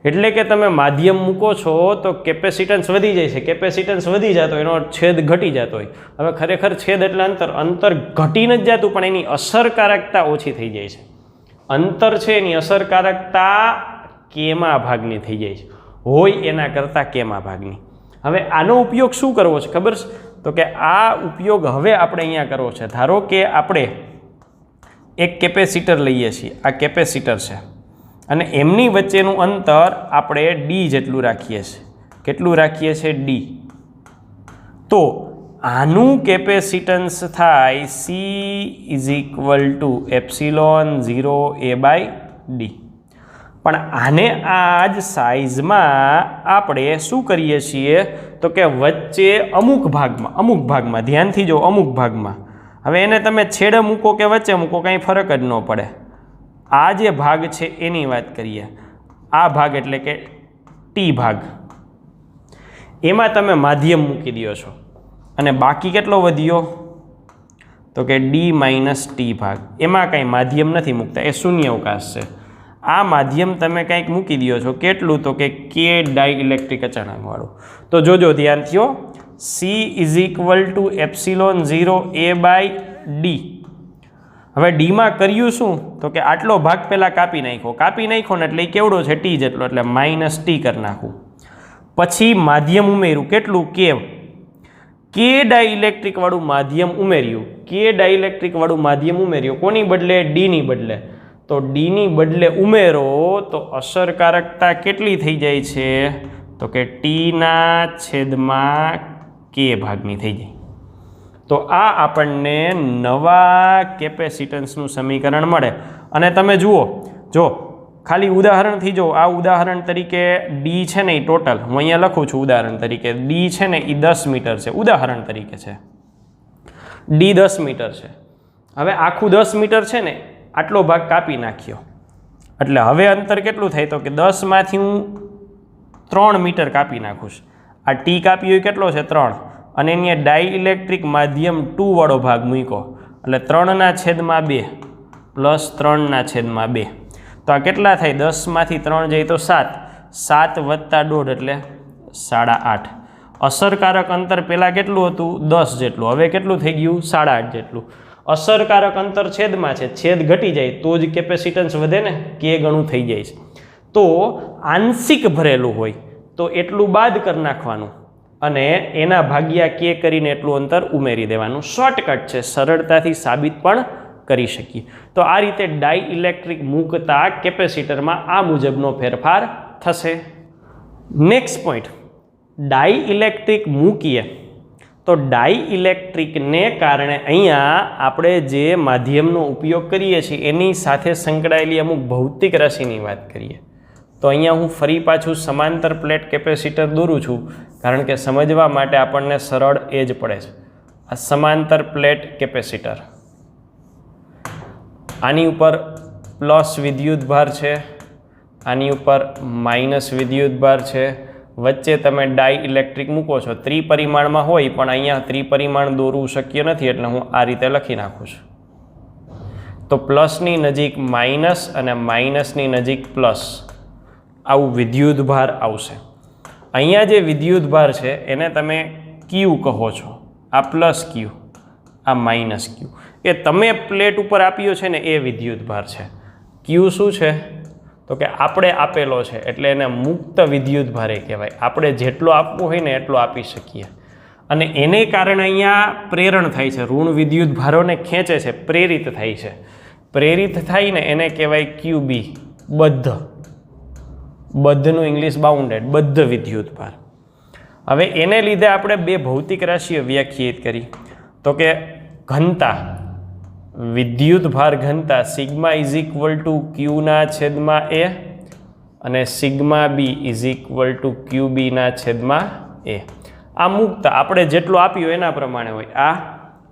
એટલે કે તમે માધ્યમ મૂકો છો તો કેપેસિટન્સ વધી જાય છે. કેપેસિટન્સ વધી જતો એનો છેદ ઘટી જતો હોય. હવે ખરેખર છેદ એટલે અંતર ઘટી નથી જતું, પણ એની અસરકારકતા ઓછી થઈ જાય છે. અંતર છે એની અસરકારકતા કેમાં ભાગની થઈ જાય છે, હોય એના કરતાં કેમાં ભાગની. હવે આનો ઉપયોગ શું કરવો છે ખબર છે તો કે આ ઉપયોગ હવે આપણે અહીંયા કરવો છે. ધારો કે આપણે એક કેપેસિટર લઈએ છીએ, આ કેપેસિટર છે અને એમની વચ્ચેનું અંતર આપણે D જેટલું રાખીએ છીએ. કેટલું રાખીએ છીએ? D. તો આનું કેપેસિટન્સ થાય C = ε0 A/d. પણ આને આ જ સાઇઝમાં આપણે શું કરીએ છીએ તો કે વચ્ચે અમુક ભાગમાં ધ્યાનથી જો, અમુક ભાગમાં. હવે એને તમે છેડે મૂકો કે વચ્ચે મૂકો કંઈ ફરક જ ન પડે. આ જે ભાગ છે એની વાત કરીએ. આ ભાગ એટલે કે T ભાગ, એમાં તમે માધ્યમ મૂકી દો છો અને બાકી કેટલો વધ્યો તો કે D - T ભાગ. એમાં કંઈ માધ્યમ નથી મૂકતા, એ શૂન્યાવકાશ છે. આ માધ્યમ તમે કંઈક મૂકી દો છો, કેટલું તો કે K ડાઇલેક્ટ્રિક અચાનકવાળું. તો જોજો ધ્યાનથી, C = ε0 A/d. હવે ડીમાં કર્યું શું તો કે આટલો ભાગ પહેલાં કાપી નાખ્યો ને એટલે એ કેવડો છે T જેટલો, એટલે -T કરી નાખું. પછી માધ્યમ ઉમેર્યું, કેટલું K ડાઇલેક્ટ્રિકવાળું માધ્યમ ઉમેર્યું. K ડાઇલેક્ટ્રિકવાળું માધ્યમ ઉમેર્યું કોની બદલે? Dની બદલે. તો Dની બદલે ઉમેરો તો અસરકારકતા કેટલી થઈ જાય છે તો કે T/K ભાગની થઈ જાય. તો આ આપણને નવા કેપેસિટન્સનું સમીકરણ મળે. અને તમે જુઓ, જો ખાલી ઉદાહરણથી જો આ ઉદાહરણ તરીકે ડી છે ને એ ટોટલ હું અહીંયા લખું છું ઉદાહરણ તરીકે ડી છે ને એ 10 મીટર છે ઉદાહરણ તરીકે છે ડી 10 મીટર છે હવે આખું 10 મીટર છે ને આટલો ભાગ કાપી નાખ્યો એટલે હવે અંતર કેટલું થાય તો કે 10 માંથી હું 3 મીટર કાપી નાખું છું આ ટી કાપી હોય કેટલો છે 3 અને એની ડાઇઇલેક્ટ્રિક માધ્યમ 2 વાળો ભાગ મૂક્યો એટલે 3/2 પ્લસ 3/2 તો આ કેટલા થાય 10 માંથી 3 જાય તો 7 વત્તા 1.5 એટલે 8.5 અસરકારક અંતર પહેલાં કેટલું હતું 10 જેટલું હવે કેટલું થઈ ગયું 8.5 જેટલું અસરકારક અંતર છેદમાં છે છેદ ઘટી જાય તો જ કેપેસિટન્સ વધે ને કે ગણું થઈ જાય છે તો આંશિક ભરેલું હોય તો એટલું બાદ કરી નાખવાનું અને એના ભાગ્યા કે કરીને એટલું અંતર ઉમેરી દેવાનું શોર્ટકટ છે સરળતાથી સાબિત પણ કરી શકીએ તો આ રીતે ડાઇઇલેક્ટ્રિક મૂકતા કેપેસિટરમાં આ મુજબનો ફેરફાર થશે નેક્સ્ટ પોઈન્ટ ડાઇઇલેક્ટ્રિક મૂકીએ તો ડાઇઇલેક્ટ્રિકને કારણે અહીંયા આપણે જે માધ્યમનો ઉપયોગ કરીએ છીએ એની સાથે સંકળાયેલી અમુક ભૌતિક રાશિની વાત કરીએ તો અહીંયા હું ફરી પાછું સમાંતર પ્લેટ કેપેસિટર દોરું છું કારણ કે સમજવા માટે આપણને સરળ એ જ પડે છે આ સમાંતર પ્લેટ કેપેસિટર આની ઉપર પ્લસ વિદ્યુતભાર છે આની ઉપર માઇનસ વિદ્યુતભાર છે વચ્ચે તમે ડાઇઇલેક્ટ્રિક મૂકો છો ત્રિપરિમાણમાં હોય પણ અહીંયા ત્રિપરિમાણ દોરવું શક્ય નથી એટલે હું આ રીતે લખી નાખું છું તો પ્લસની નજીક માઇનસ અને માઇનસની નજીક પ્લસ આવું વિદ્યુતભાર આવશે અહીંયા જે વિદ્યુતભાર છે એને તમે ક્યુ કહો છો આ પ્લસ ક્યુ આ માઇનસ ક્યુ એ તમે પ્લેટ ઉપર આપ્યો છે ને એ વિદ્યુતભાર છે ક્યુ શું છે તો કે આપણે આપેલો છે એટલે એને મુક્ત વિદ્યુતભારે કહેવાય આપણે જેટલો આપવું હોય ને એટલો આપી શકીએ અને એને કારણે અહીંયા પ્રેરણ થાય છે ઋણ વિદ્યુતભારોને ખેંચે છે પ્રેરિત થાય છે પ્રેરિત થાય ને એને કહેવાય ક્યુબી બદ્ધનું ઇંગ્લિશ બાઉન્ડેડ બદ્ધ વિદ્યુતભાર હવે એને લીધે આપણે બે ભૌતિક રાશિઓ વ્યાખ્યાયિત કરી તો કે ઘનતા વિદ્યુતભાર ઘનતા સિગ્મા ઇઝ ઇક્વલ ટુ ક્યુના છેદમાં એ અને sigma B is equal to Q બીના છેદમાં એ આ મુક્ત આપણે જેટલું આપ્યું એના પ્રમાણે હોય આ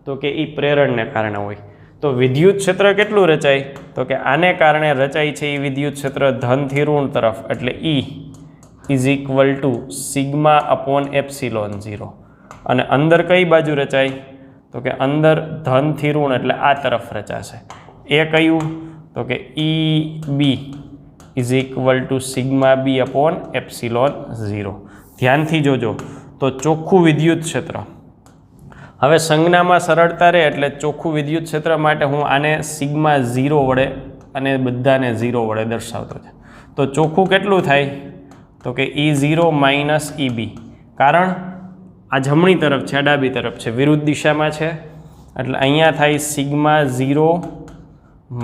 તો કે એ પ્રેરણને કારણે હોય તો વિદ્યુત ક્ષેત્ર કેટલું રચાય તો કે આને કારણે રચાય છે એ વિદ્યુત ક્ષેત્ર ધનથી ઋણ તરફ એટલે E is equal to sigma upon epsilon 0 અને અંદર કઈ બાજુ રચાય તો કે અંદર ધનથી ઋણ એટલે આ તરફ રચાશે એ કયું તો કે EB is equal to sigma B upon epsilon 0 ધ્યાનથી જોજો તો ચોખ્ખું વિદ્યુત ક્ષેત્ર હવે સંજ્ઞામાં સરળતા રહે એટલે ચોખ્ખું વિદ્યુત ક્ષેત્ર માટે હું આને સિગ્મા 0 વડે અને બધાને 0 વડે દર્શાવતો છે તો ચોખ્ખું કેટલું થાય તો કે E0 માઇનસ EB કારણ આ જમણી તરફ છે આ ડાબી તરફ છે વિરુદ્ધ દિશામાં છે એટલે અહીંયા થાય sigma 0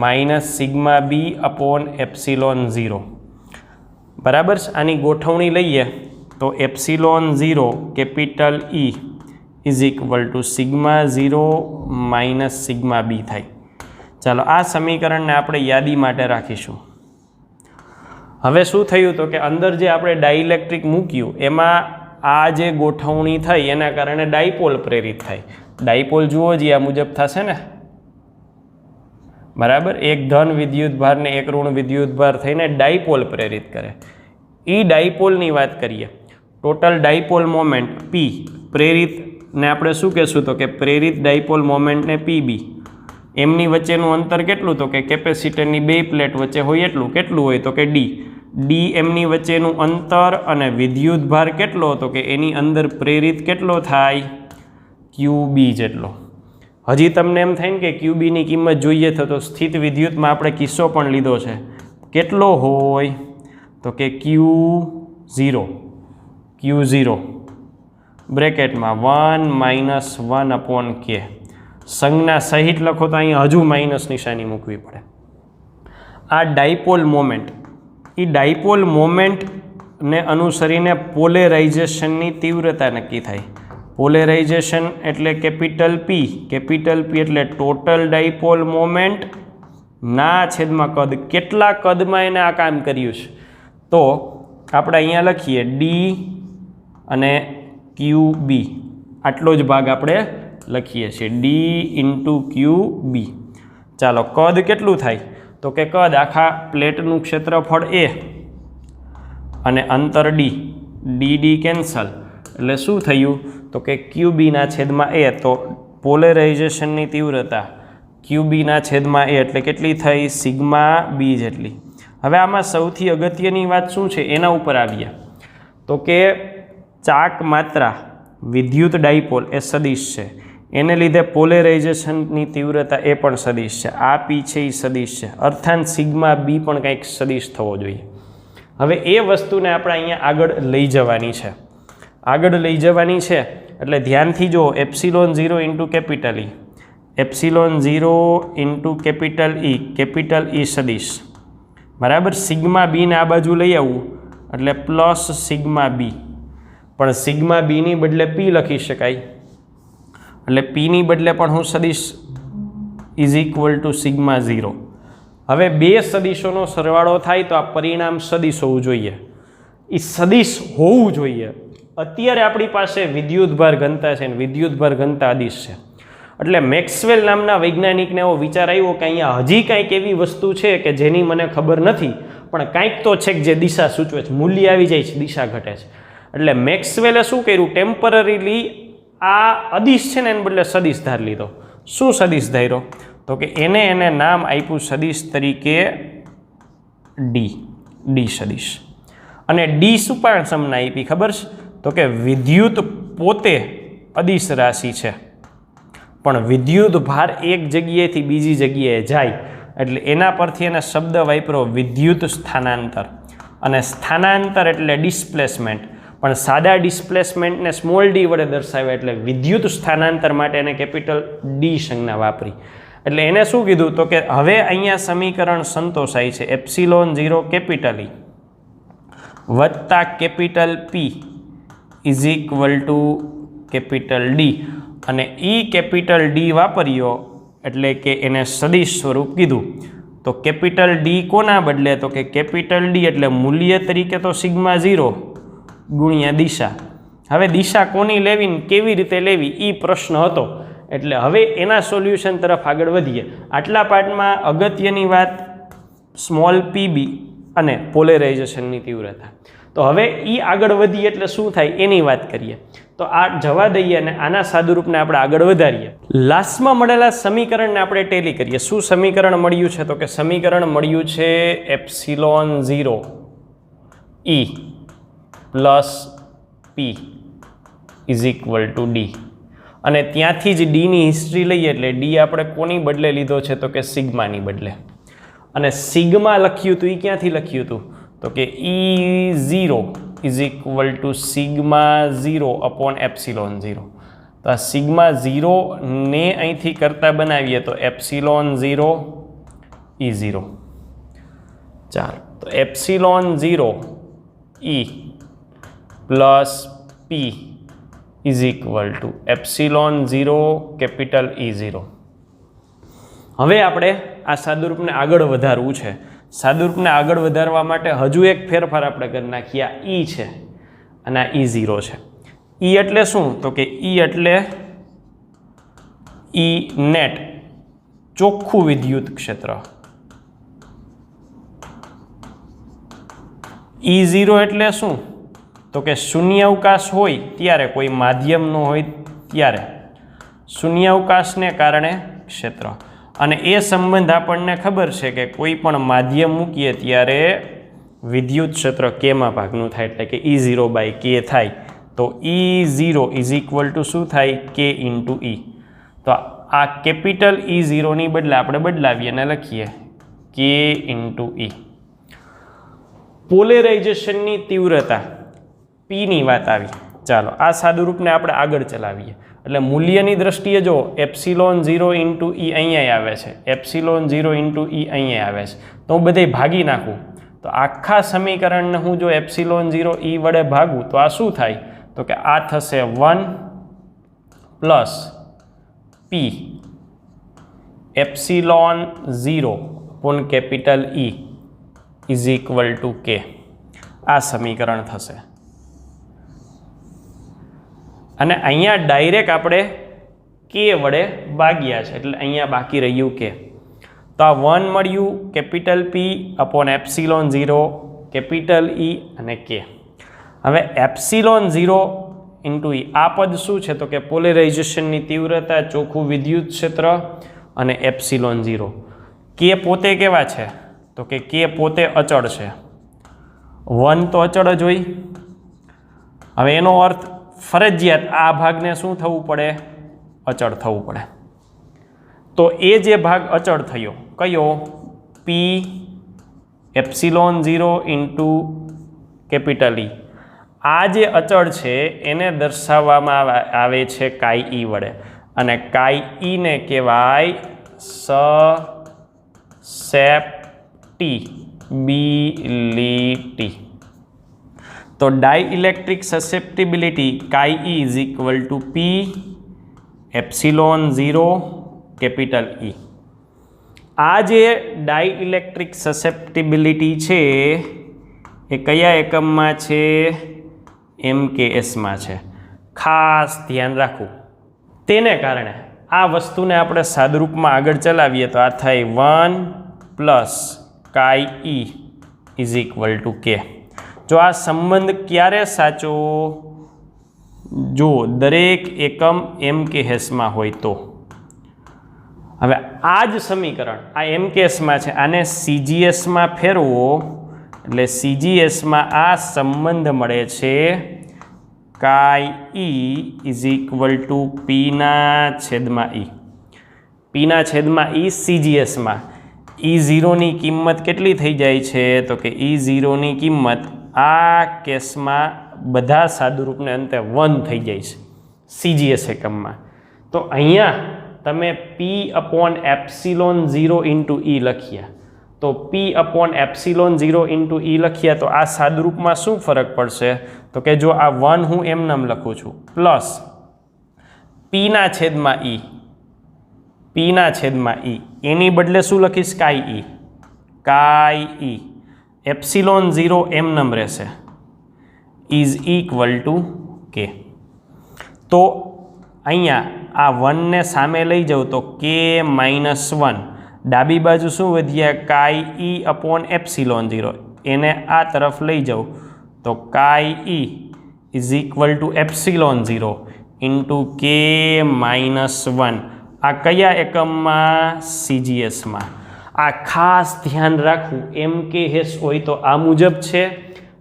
minus sigma B upon epsilon 0 બરાબર છે આની ગોઠવણી લઈએ તો epsilon 0 capital E is equal to sigma 0 minus sigma B થાય ચાલો આ સમીકરણને આપણે યાદી માટે રાખીશું હવે શું થયું તો કે અંદર જે આપણે ડાઇલેક્ટ્રિક મૂક્યું એમાં આ જે ગોઠવણી થઈ એના કારણે ડાયપોલ પ્રેરિત થાય ડાયપોલ જુઓ જે આ મુજબ થશે ને બરાબર એક ધન વિદ્યુતભાર ને એક ઋણ વિદ્યુતભાર થઈને ડાયપોલ પ્રેરિત કરે એ ડાયપોલની વાત કરીએ ટોટલ ડાયપોલ મોમેન્ટ P પ્રેરિત ને આપણે શું કહેશું તો કે પ્રેરિત ડાયપોલ મોમેન્ટને PB એમની વચ્ચેનું અંતર કેટલું તો કે કેપેસિટરની બે પ્લેટ વચ્ચે હોય એટલું કેટલું હોય તો કે D એમની વચ્ચેનું અંતર અને વિદ્યુતભાર કેટલો તો કે એની અંદર પ્રેરિત કેટલો થાય QB જેટલો હજી તમને એમ થાય ને કે QBની કિંમત જોઈએ તો સ્થિત વિદ્યુતમાં આપણે કિસ્સો પણ લીધો છે કેટલો હોય તો કે Q0 બ્રેકેટમાં 1 માઇનસ 1 અપોન K સંજ્ઞા સહિત લખો તો અહીંયા હજુ માઇનસ નિશાની મૂકવી પડે આ ડાયપોલ મોમેન્ટ એ ડાયપોલ મોમેન્ટને અનુસરીને પોલેરાઇઝેશનની તીવ્રતા નક્કી થાય પોલેરાઇઝેશન એટલે કેપિટલ P એટલે ટોટલ ડાયપોલ મોમેન્ટ ના છેદમાં કદ, કેટલા કદમાં એને આ કામ કર્યું છે? તો આપણે અહીંયા લખીએ ડી અને ક્યુ બી, આટલો જ ભાગ આપણે લખીએ છીએ, ડી ઇન્ટુ ક્યુ બી. ચાલો, કદ કેટલું થાય? તો કે કદ આખા પ્લેટનું ક્ષેત્રફળ એ અને અંતર ડી, ડી ડી કેન્સલ, એટલે શું થયું? તો કે ક્યુ બીના છેદમાં એ, તો પોલેરાઇઝેશનની તીવ્રતા ક્યુ બીના છેદમાં એ એટલે કેટલી થઈ? સિગ્મા બી જેટલી. હવે આમાં સૌથી અગત્યની વાત શું છે એના ઉપર આવ્યા, તો કે ચાક માત્રા વિદ્યુત ડાયપોલ એ સદિશ છે, એને લીધે પોલેરાઇઝેશનની તીવ્રતા એ પણ સદિશ છે, આ પી છે એ સદિશ છે, અર્થાત સિગ્મા બી પણ કંઈક સદિશ થવો જોઈએ. હવે એ વસ્તુને આપણે અહીંયા આગળ લઈ જવાની છે, આગળ લઈ જવાની છે એટલે ધ્યાનથી જો, એપ્સિલોન 0 ઇન્ટુ કેપિટલ ઈ, એપ્સિલોન 0 ઇન્ટુ કેપિટલ ઈ સદિશ, બરાબર. સિગ્મા બીને આ બાજુ લઈ આવવું એટલે પ્લસ સિગ્મા બી, પણ સિગ્મા બીની બદલે પી લખી શકાય, એટલે પીની બદલે પણ હું સદિશ ઇઝ ઇક્વલ ટુ સિગ્મા 0. હવે બે સદિશોનો સરવાળો થાય તો આ પરિણામ સદિશ હોવું જોઈએ, એ સદિશ હોવું જોઈએ. અત્યારે આપણી પાસે વિદ્યુતભાર ઘનતા છે ને વિદ્યુતભાર ઘનતા અદિશ છે, એટલે મેક્સવેલ નામના વૈજ્ઞાનિકને એવો વિચાર આવ્યો કે અહીંયા હજી કાંઈક એવી વસ્તુ છે કે જેની મને ખબર નથી, પણ કાંઈક તો છે કે જે દિશા સૂચવે છે, મૂલ્ય આવી જાય છે, દિશા ઘટે છે. એટલે મેક્સવેલે શું કર્યું? ટેમ્પરરીલી આ અદિશ છે ને એને બદલે સદિશ ધાર લીધો. શું સદિશ ધાર્યો? તો કે એને નામ આપ્યું સદિશ તરીકે ડી સદિશ. અને ડી શું પણ સંજ્ઞા આપી ખબર છે? તો કે વિદ્યુત પોતે અદિશ રાશિ છે, પણ વિદ્યુત ભાર એક જગ્યાએથી બીજી જગ્યાએ જાય એટલે એના પરથી એને શબ્દ વાપરો વિદ્યુત સ્થાનાંતર. અને સ્થાનાંતર એટલે ડિસ્પ્લેસમેન્ટ, પણ સાદા ડિસ્પ્લેસમેન્ટને સ્મોલ ડી વડે દર્શાવે એટલે વિદ્યુત સ્થાનાંતર માટે એને કેપિટલ ડી સંજ્ઞા વાપરી. એટલે એને શું કીધું? તો કે હવે અહીંયા સમીકરણ સંતોષાય છે, એપ્સિલોન 0 કેપિટલ ઈ વત્તા capital P is equal two capital D, અને ઈ કેપિટલ ડી વાપર્યો એટલે કે એને સદિશ સ્વરૂપ કીધું. તો કેપિટલ ડી કોના બદલે? તો કે કેપિટલ ડી એટલે મૂલ્ય તરીકે તો સિગ્મા 0 ગુણ્યા દિશા. હવે દિશા કોની લેવી ને કેવી રીતે લેવી એ પ્રશ્ન હતો, એટલે હવે એના સોલ્યુશન તરફ આગળ વધીએ. આટલા પાર્ટમાં અગત્યની વાત સ્મોલ પીબી અને પોલેરાઇઝેશનની તીવ્રતા. તો હવે એ આગળ વધીએ એટલે શું થાય એની વાત કરીએ. તો આ જવા દઈએ અને આના સાદુરૂપને આપણે આગળ વધારીએ. લાસ્ટમાં મળેલા સમીકરણને આપણે ટેલી કરીએ. શું સમીકરણ મળ્યું છે? તો કે સમીકરણ મળ્યું છે epsilon 0 E plus P is equal two D, અને ત્યાંથી જ ડીની હિસ્ટ્રી લઈએ એટલે ડી આપણે કોની બદલે લીધો છે? તો કે સિગ્માની બદલે. અને સિગ્મા લખ્યું હતું એ ક્યાંથી લખ્યું હતું? તો કે E0 is equal to sigma 0 upon epsilon 0. તો આ સિગ્મા 0 ને અહીંથી કરતા બનાવીએ તો એપ્સિલોન 0 E0. ચાલો, તો epsilon 0 E plus P is equal two epsilon 0 capital E0. હવે આપણે આ સાદુરૂપને આગળ વધારવું છે. સાદુરૂપને આગળ વધારવા માટે હજુ એક ફેરફાર આપણે કરી નાખીએ. આ ઈ છે અને આ E0 છે. ઈ એટલે શું? તો કે ઈ એટલે ઈ નેટ, ચોખ્ખું વિદ્યુત ક્ષેત્ર. E0 એટલે શું? તો કે શૂન્યાવકાશ હોય ત્યારે, કોઈ માધ્યમ ન હોય ત્યારે શૂન્યાવકાશને કારણે ક્ષેત્ર. અને એ સંબંધ આપણને ખબર છે કે કોઈ પણ માધ્યમ મૂકીએ ત્યારે વિદ્યુત ક્ષેત્ર કેમાં ભાગનું થાય, એટલે કે E0 બાય કે થાય. તો E0 ઇઝ ઇક્વલ ટુ શું થાય? કે ઇન્ટુ ઈ. તો આ કેપિટલ E0ની બદલે આપણે બદલાવીએ અને લખીએ કે ઇન્ટુ ઈ. પોલેરાઇઝેશનની તીવ્રતા પીની વાત આવી. ચાલો આ સાદુરૂપને આપણે આગળ ચલાવીએ. એટલે મૂલ્યની દ્રષ્ટિએ જો એપ્સિલોન 0 ઇન્ટુ ઈ અહીંયા આવે છે, એપ્સિલોન 0 ઇન્ટુ ઈ અહીંયા આવે છે, તો હું બધે ભાગી નાખું તો આખા સમીકરણને હું જો એપ્સિલોન 0 ઈ વડે ભાગું તો આ શું થાય? તો કે આ થશે 1 plus P epsilon 0 upon capital E is equal to K. आ समीकरण थशे अने अहींया डायरेक्ट आपणे के वडे भाग्या छे एटले अहींया बाकी रह्युं के। तो आ 1 मळ्युं capital P upon epsilon 0 capital E अने के। हवे एप्सिलॉन 0 इंटू ई आ पद शुं छे तो के पोलराइजेशननी तीव्रता चोखुं विद्युत क्षेत्र अने एप्सिलॉन 0। के पोते केवा छे तो के पोते अचळ छे 1 तो अचळ ज होय। हवे एनो अर्थ फरजियात आ भागने शुं थवुं पड़े अचळ थवुं पड़े। तो ए जे भाग अचळ थयो कयो P epsilon 0 into capital E. आ जे अचळ छे एने दर्शाववामां आवे छे काई ई वडे अने काई ई ने कहेवाय ससेप्टिबिलिटी। तो dielectric susceptibility chi e is equal to P epsilon 0 capital E. आ जे डाइइलेक्ट्रिक ससेप्टिबिलिटी छे ए कया एकममां छे MKS में है। खास ध्यान राखू तेने कारणे आ वस्तुने आपणे सादरूप में आगळ चलावीए तो आ थाय 1 plus chi e is equal to के। जो आ संबंध क्यारे साचो जो दरेक एकम MKS में होय तो। हवे आज समीकरण आ MKS में है आने CGS में फेरवो એટલે CGS में आ संबंध मळे छे chi e is equal to P ना छेदमा ई। पी ना छेदमा ई CGS में E0 नी किंमत केटली थई जाय छे तो के E0 नी किंमत आ केस में बधा सादुरूपने अंते 1 थई जाय छे CGS एकम में। तो अहींया तमे P अपॉन एप्सिलॉन 0 इंटू ई लखिया तो P अपॉन एप्सिलॉन 0 इंटू ई लखिया तो आ सादरूप में शू फरक पड़शे तो कि जो आ 1 हूँ एमनेम लखूँ छूँ प्लस P ना छेद में ई P ना छेद में ई एनी बदले शू लखीश काई ई एप्सिलॉन 0 एमनेम रहेशे इज इक्वल टू के। तो अहींया आ 1 ने सामे लई जाओ तो के -1 डाबी बाजू शू वध्या काई ई अपॉन एप्सिलॉन 0 एने आ तरफ लई जाओ तो chi e is equal to epsilon 0 into K -1 आ कया एकम में CGS में। आ खास ध्यान राखू MKS होय तो आ मुजब छे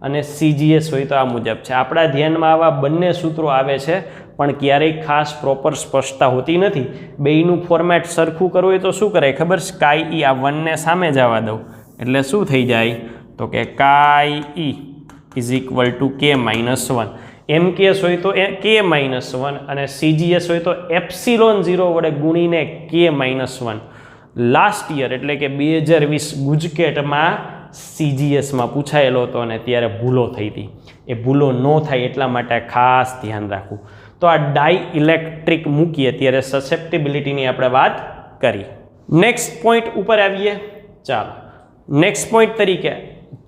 अने CGS होय तो आ मुजब छे। आपणा ध्यान में आवा बंने सूत्रों आवे छे पण क्यारेय खास प्रोपर स्पष्टता होती नहीं। बेयनुं फॉर्मेट सरखुं करवुं होय तो शुं कराय खबर छे काई ई आ 1 ने सामे जवा दઉં એટલે શું થઈ જાય તો કે કાઈ ई इज इक्वल टू के -1। MKS होय तो के -1 અને CGS होय तो एप्सिलॉन 0 वडे गुणीने के -1। लास्ट ईयर एटले के 2020 गुजकेट में CGS में पूछायेलो हतो अने त्यारे भूलो थई हती। ए भूलो न थाय एटला माटे खास ध्यान राखવું। तो आ डाइइलेक्ट्रिक मूकीए त्यारे ससेप्टिबिलिटीनी आपणे वात करी। नेक्स्ट पॉइंट उपर आवीए। चालो नेक्स्ट पॉइंट तरीके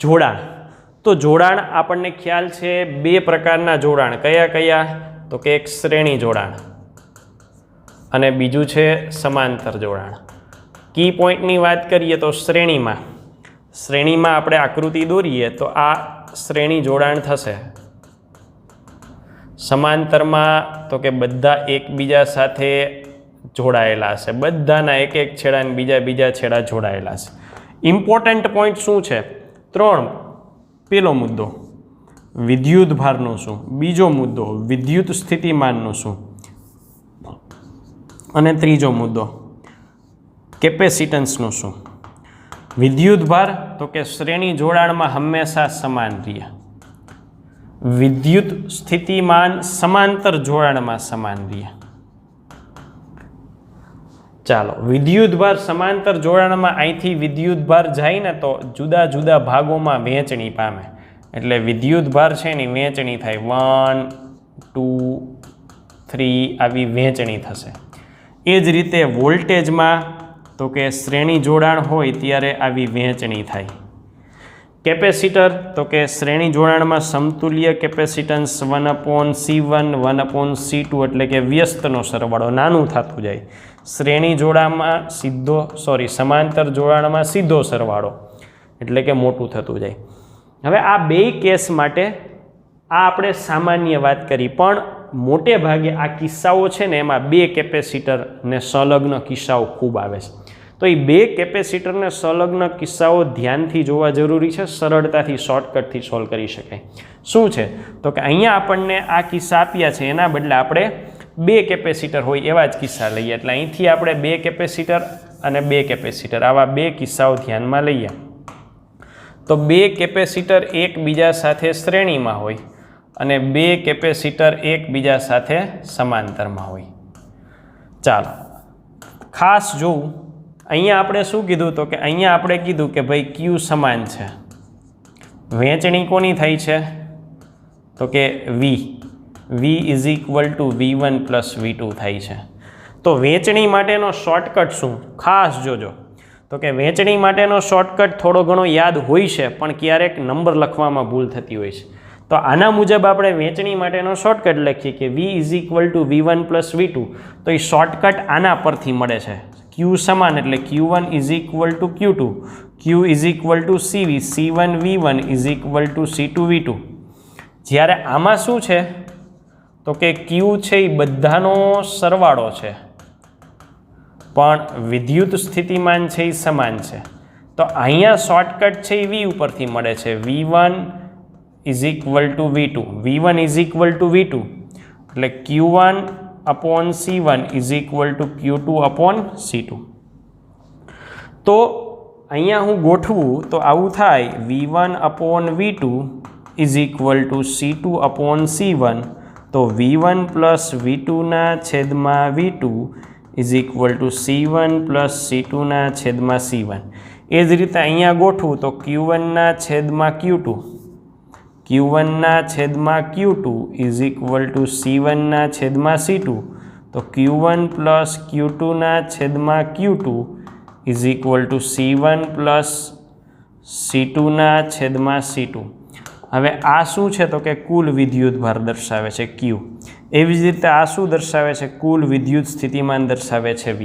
जोड़ाण। तो जोड़ाण आपणने ख्याल छे बे प्रकारना जोड़ाण कया कया तो कि एक श्रेणी जोड़ाण अने बीजू छे समांतर जोड़ाण। की पॉइंटनी वात करीए तो श्रेणी में आपणे आकृति दोरीए तो आ श्रेणी जोड़ाण थशे। समांतर में तो कि बधा एकबीजा साथे जोड़ायेला छे बधाना एक एक छेड़ा ने बीजा बीजा छेड़ा जोड़ायेला छे। इम्पोर्टન્ટ पॉइंट शुं छे 3। पहलो मुद्दो विद्युत भारनो शुं, बीजो मुद्दो विद्युत स्थितिमाननो शुं अने त्रीजो मुद्दो केपेसिटन्सनो शुं। विद्युत भार तो कि श्रेणी जोड़ाण में हमेशा समान रहे। विद्युत स्थितिमान समांतर जोड़ाण में समान रहे। चालो विद्युत भार समांतर जोड़ाण में अहींथी विद्युत भार जाए ने तो जुदा जुदा भागों में वहेंचणी पामे एटले विद्युत भार छे एनी वहेंचणी थाय 1 2 3 आवी वहेंचणी थशे। ए ज रीते वोल्टेज में તો કે શ્રેણી જોડાણ હોય ત્યારે આવી વહેંચણી થાય. કેપેસિટર તો કે શ્રેણી જોડાણમાં સમતુલ્ય કેપેસિટન્સ 1/C1 1/C2 એટલે કે વ્યસ્તનો સરવાળો નાનું થતું જાય. શ્રેણી જોડાણમાં સમાંતર જોડાણમાં સીધો સરવાળો એટલે કે મોટું થતું જાય. હવે આ બે કેસ માટે આ આપણે સામાન્ય વાત કરી, પણ મોટે ભાગે આ કિસ્સાઓ છે ને એમાં બે કેપેસિટર ને સંલગ્ન કિસ્સાઓ ખૂબ આવે છે. તો એ બે કેપેસિટરને સંલગ્ન કિસ્સાઓ ધ્યાનથી જોવા જરૂરી છે, સરળતાથી શોર્ટકટથી સોલ્વ કરી શકાય. શું છે તો કે અહીંયા આપણને આ કિસ્સા આપ્યા છે, એના બદલે આપણે બે કેપેસિટર હોય એવા જ કિસ્સા લઈએ. એટલે અહીંથી આપણે બે કેપેસિટર અને બે કેપેસિટર આવા બે કિસ્સાઓ ધ્યાનમાં લઈએ. તો બે કેપેસિટર એકબીજા સાથે શ્રેણીમાં હોય અને બે કેપેસિટર એકબીજા સાથે સમાંતરમાં હોય. ચાલો ખાસ જોવું, અહીંયા આપણે શું કીધું તો કે અહીંયા આપણે કીધું કે ભાઈ ક્યુ સમાન છે. વહેંચણી કોની થઈ છે તો કે v is equal two v1 plus v2 થાય છે. તો વહેંચણી માટેનો શોર્ટકટ શું, ખાસ જોજો. તો કે વહેંચણી માટેનો શોર્ટકટ થોડો ઘણો યાદ હોય છે, પણ ક્યારેક નંબર લખવામાં ભૂલ થતી હોય છે. તો આના મુજબ આપણે વહેંચણી માટેનો શોર્ટકટ લખીએ કે v is equal two v1 plus v2. તો એ શોર્ટકટ આના પરથી મળે છે. q સમાન એટલે q1 is equal to q2, q is equal two cv, c1 v1 is equal to c2 v2. જ્યારે આમાં શું છે તો કે q છે એ બધાનો સરવાળો છે, પણ વિદ્યુત સ્થિતિમાન છે એ સમાન છે. તો અહીંયા શોર્ટકટ છે એ v ઉપરથી મળે છે. v1 is equal to v2, v1 is equal to v2 એટલે q1 upon c1 is equal to q2 upon c2. તો અહીંયા હું ગોઠવું તો આવું થાય v1 upon v2 is equal to c2 upon c1. તો v1 પ્લસ v2ના છેદમાં v2 is equal to c1 plus c2ના છેદમાં c1. એ જ રીતે અહીંયા ગોઠવું તો q1ના છેદમાં q2, q1ના છેદમાં q2 ઇઝ ઇક્વલ ટુ c1ના છેદમાં c2. તો q1 પ્લસ q2ના છેદમાં q2 is equal to c1 plus c2ના છેદમાં c2. હવે આ શું છે તો કે કુલ વિદ્યુતભાર દર્શાવે છે q. એવી જ રીતે આ શું દર્શાવે છે, કુલ વિદ્યુત સ્થિતિમાન દર્શાવે છે v.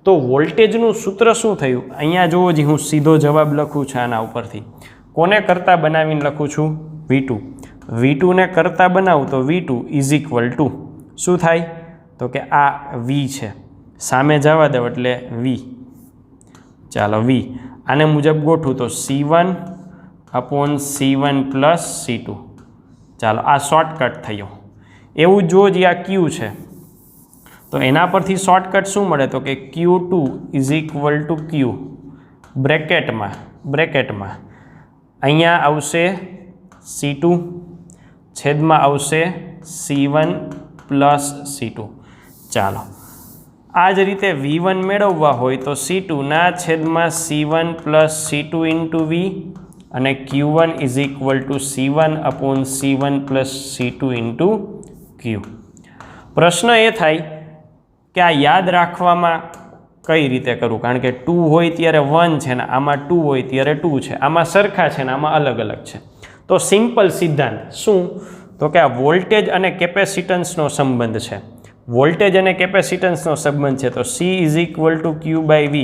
તો વોલ્ટેજનું સૂત્ર શું થયું અહીંયા જુઓ જી, હું સીધો જવાબ લખું છું આના ઉપરથી. કોને કરતા બનાવીને લખું છું v2, v2ને કરતા બનાવું તો v2 ઇઝ ઇક્વલ ટુ શું થાય તો કે આ v છે, સામે જવા દો એટલે v. ચાલો v આને મુજબ ગોઠવું તો c1 upon c1 plus c2. ચાલો આ શોર્ટકટ થયો. એવું જો જે આ q છે તો એના પરથી શોર્ટકટ શું મળે તો કે q2 is equal to q બ્રેકેટમાં અહીંયા આવશે c2 છેદમાં આવશે c1 પ્લસ c2. ચાલો આ જ રીતે v1 મેળવવા હોય તો c2ના છેદમાં c1 plus c2 into v અને q1 is equal to c1 upon c1 plus c2 into q. પ્રશ્ન એ થાય કે આ યાદ રાખવામાં કઈ રીતે કરવું, કારણ કે 2 હોય ત્યારે 1 છે ને આમાં 2 હોય ત્યારે 2 છે, આમાં સરખા છે ને આમાં અલગ અલગ છે. તો સિમ્પલ સિદ્ધાંત શું તો કે આ વોલ્ટેજ અને કેપેસિટન્સનો સંબંધ છે. વોલ્ટેજ અને કેપેસિટન્સનો સંબંધ છે તો c is equal to q by v.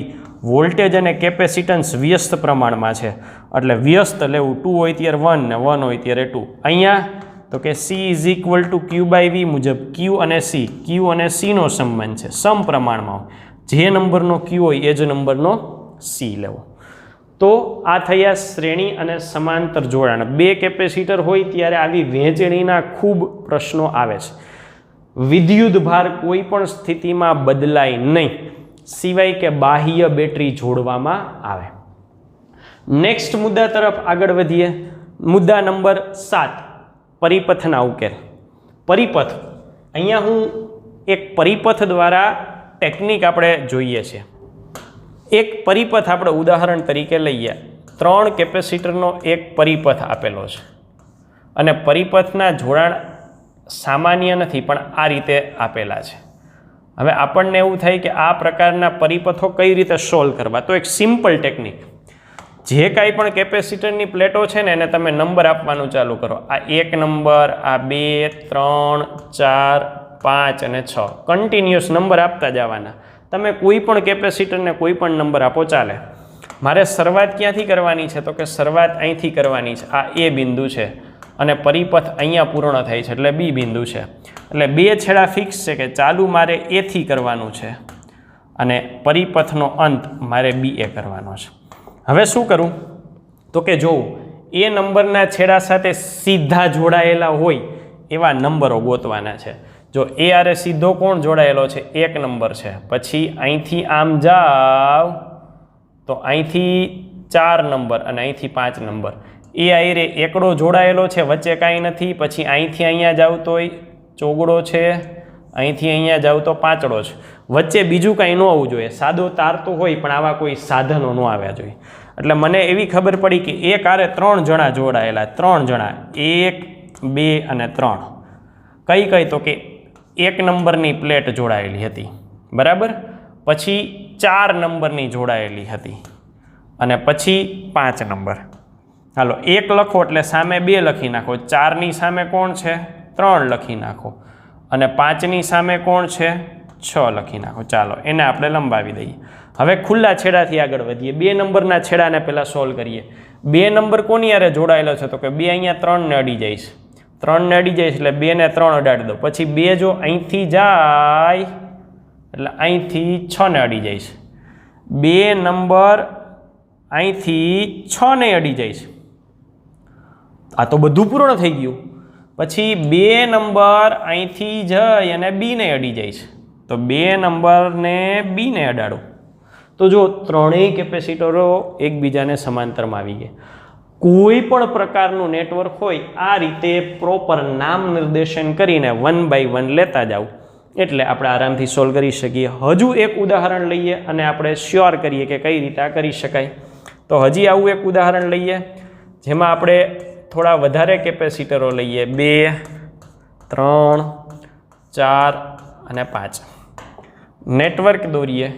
Voltage અને કેપેસિટન્સ વ્યસ્ત પ્રમાણમાં છે એટલે વ્યસ્ત લેવું, 2 હોય ત્યારે 1 ને 1 હોય ત્યારે 2. અહીંયા તો કે c is equal to q by v મુજબ q અને c નો સંબંધ છે, સમપ્રમાણમાં. જે નંબરનો q હોય એ જ નંબરનો c લેવો. તો આ થયા શ્રેણી અને સમાંતર જોડાણ. બે કેપેસિટર હોય ત્યારે આવી વહેંચણીના ખૂબ પ્રશ્નો આવે છે. વિદ્યુતભાર કોઈ પણ સ્થિતિમાં બદલાય નહીં સિવાય કે બાહ્ય બેટરી જોડવામાં આવે. નેક્સ્ટ મુદ્દા તરફ આગળ વધીએ. મુદ્દા નંબર 7, પરિપથના ઉકેલ. પરિપથ, અહીંયા હું એક પરિપથ દ્વારા ટેકનિક આપણે જોઈએ છીએ. એક પરિપથ આપણે ઉદાહરણ તરીકે લઈએ. 3 કેપેસિટરનો એક પરિપથ આપેલો છે અને પરિપથના જોડાણ સામાન્ય નથી પણ આ રીતે આપેલા છે. હવે આપણને એવું થાય કે આ પ્રકારના પરિપથો કઈ રીતે સોલ્વ કરવા, તો એક સિમ્પલ ટેકનિક, જે કાંઈ પણ કેપેસિટરની પ્લેટો છે ને એને તમે નંબર આપવાનું ચાલુ કરો. આ 1 નંબર, આ 2, 3, 4, 5 અને 6 કન્ટિન્યુઅસ નંબર આપતા જવાના. તમે કોઈ પણ કેપેસિટરને કોઈ પણ નંબર આપો ચાલે. મારે શરૂઆત ક્યાંથી કરવાની છે, તો કે શરૂઆત અહીંથી કરવાની છે. આ એ બિંદુ છે અને પરિપથ અહીંયા પૂર્ણ થાય છે એટલે બી બિંદુ છે. એટલે બે છેડા ફિક્સ છે કે ચાલુ મારે એથી કરવાનું છે અને પરિપથનો અંત મારે બી એ કરવાનો છે. હવે શું કરું, તો કે જોઉં એ નંબરના છેડા સાથે સીધા જોડાયેલા હોય એવા નંબરો ગોતવાના છે. જો એ આરે સીધો કોણ જોડાયેલો છે, 1 નંબર છે. પછી અહીંથી આમ જાવ તો અહીંથી 4 નંબર અને અહીંથી 5 નંબર. એ આયરે એકડો જોડાયેલો છે, વચ્ચે કાંઈ નથી. પછી અહીંથી અહીંયા જાવ તોય ચોગડો છે, અહીંથી અહીંયા જાવ તો પાંચડો છે. વચ્ચે બીજું કાંઈ ન આવવું જોઈએ. સાદો તાર તો હોય પણ આવા કોઈ સાધનો ન આવ્યા જોઈએ. એટલે મને એવી ખબર પડી કે એક આરે 3 જણા જોડાયેલા, 3 જણા, 1, 2 અને 3. કઈ કઈ, તો કે 1 નંબરની પ્લેટ જોડાયેલી હતી, બરાબર. પછી 4 નંબરની જોડાયેલી હતી અને પછી 5 નંબર. હાલો 1 લખો એટલે સામે 2 લખી નાખો. 4ની સામે કોણ છે, 3 લખી નાખો અને 5ની સામે કોણ છે, 6 લખી નાખો. ચાલો એને આપણે લંબાવી દઈએ. હવે ખુલ્લા છેડાથી આગળ વધીએ. 2 નંબરના છેડાને પહેલાં સોલ્વ કરીએ. 2 નંબર કોની યારે જોડાયેલો છે, તો કે 2 અહીંયા 3ને અડી જઈશ. 3ને અડી જઈશ એટલે 2 ને 3 અડાડી દો. પછી 2 જો અહીંથી જાય એટલે અહીંથી 6ને અડી જઈશ. 2 નંબર અહીંથી 6ને અડી જઈશ. આ તો બધું પૂર્ણ થઈ ગયું. પછી 2 નંબર અહીંથી જઈ અને બીને અડી જાય છે, તો 2 નંબરને બીને અડાડો. તો જો ત્રણેય કેપેસિટરો એકબીજાને સમાંતરમાં આવી ગયા. કોઈ પણ પ્રકારનું નેટવર્ક હોય આ રીતે પ્રોપર નામ નિર્દેશન કરીને 1 by 1 લેતા જાઓ એટલે આપણે આરામથી સોલ્વ કરી શકીએ. હજુ એક ઉદાહરણ લઈએ અને આપણે શ્યોર કરીએ કે કઈ રીતે આ કરી શકાય. તો હજી આવું એક ઉદાહરણ લઈએ જેમાં આપણે થોડા વધારે કેપેસિટરો લઈએ, 2, 3, 4 અને 5. નેટવર્ક દોરીએ.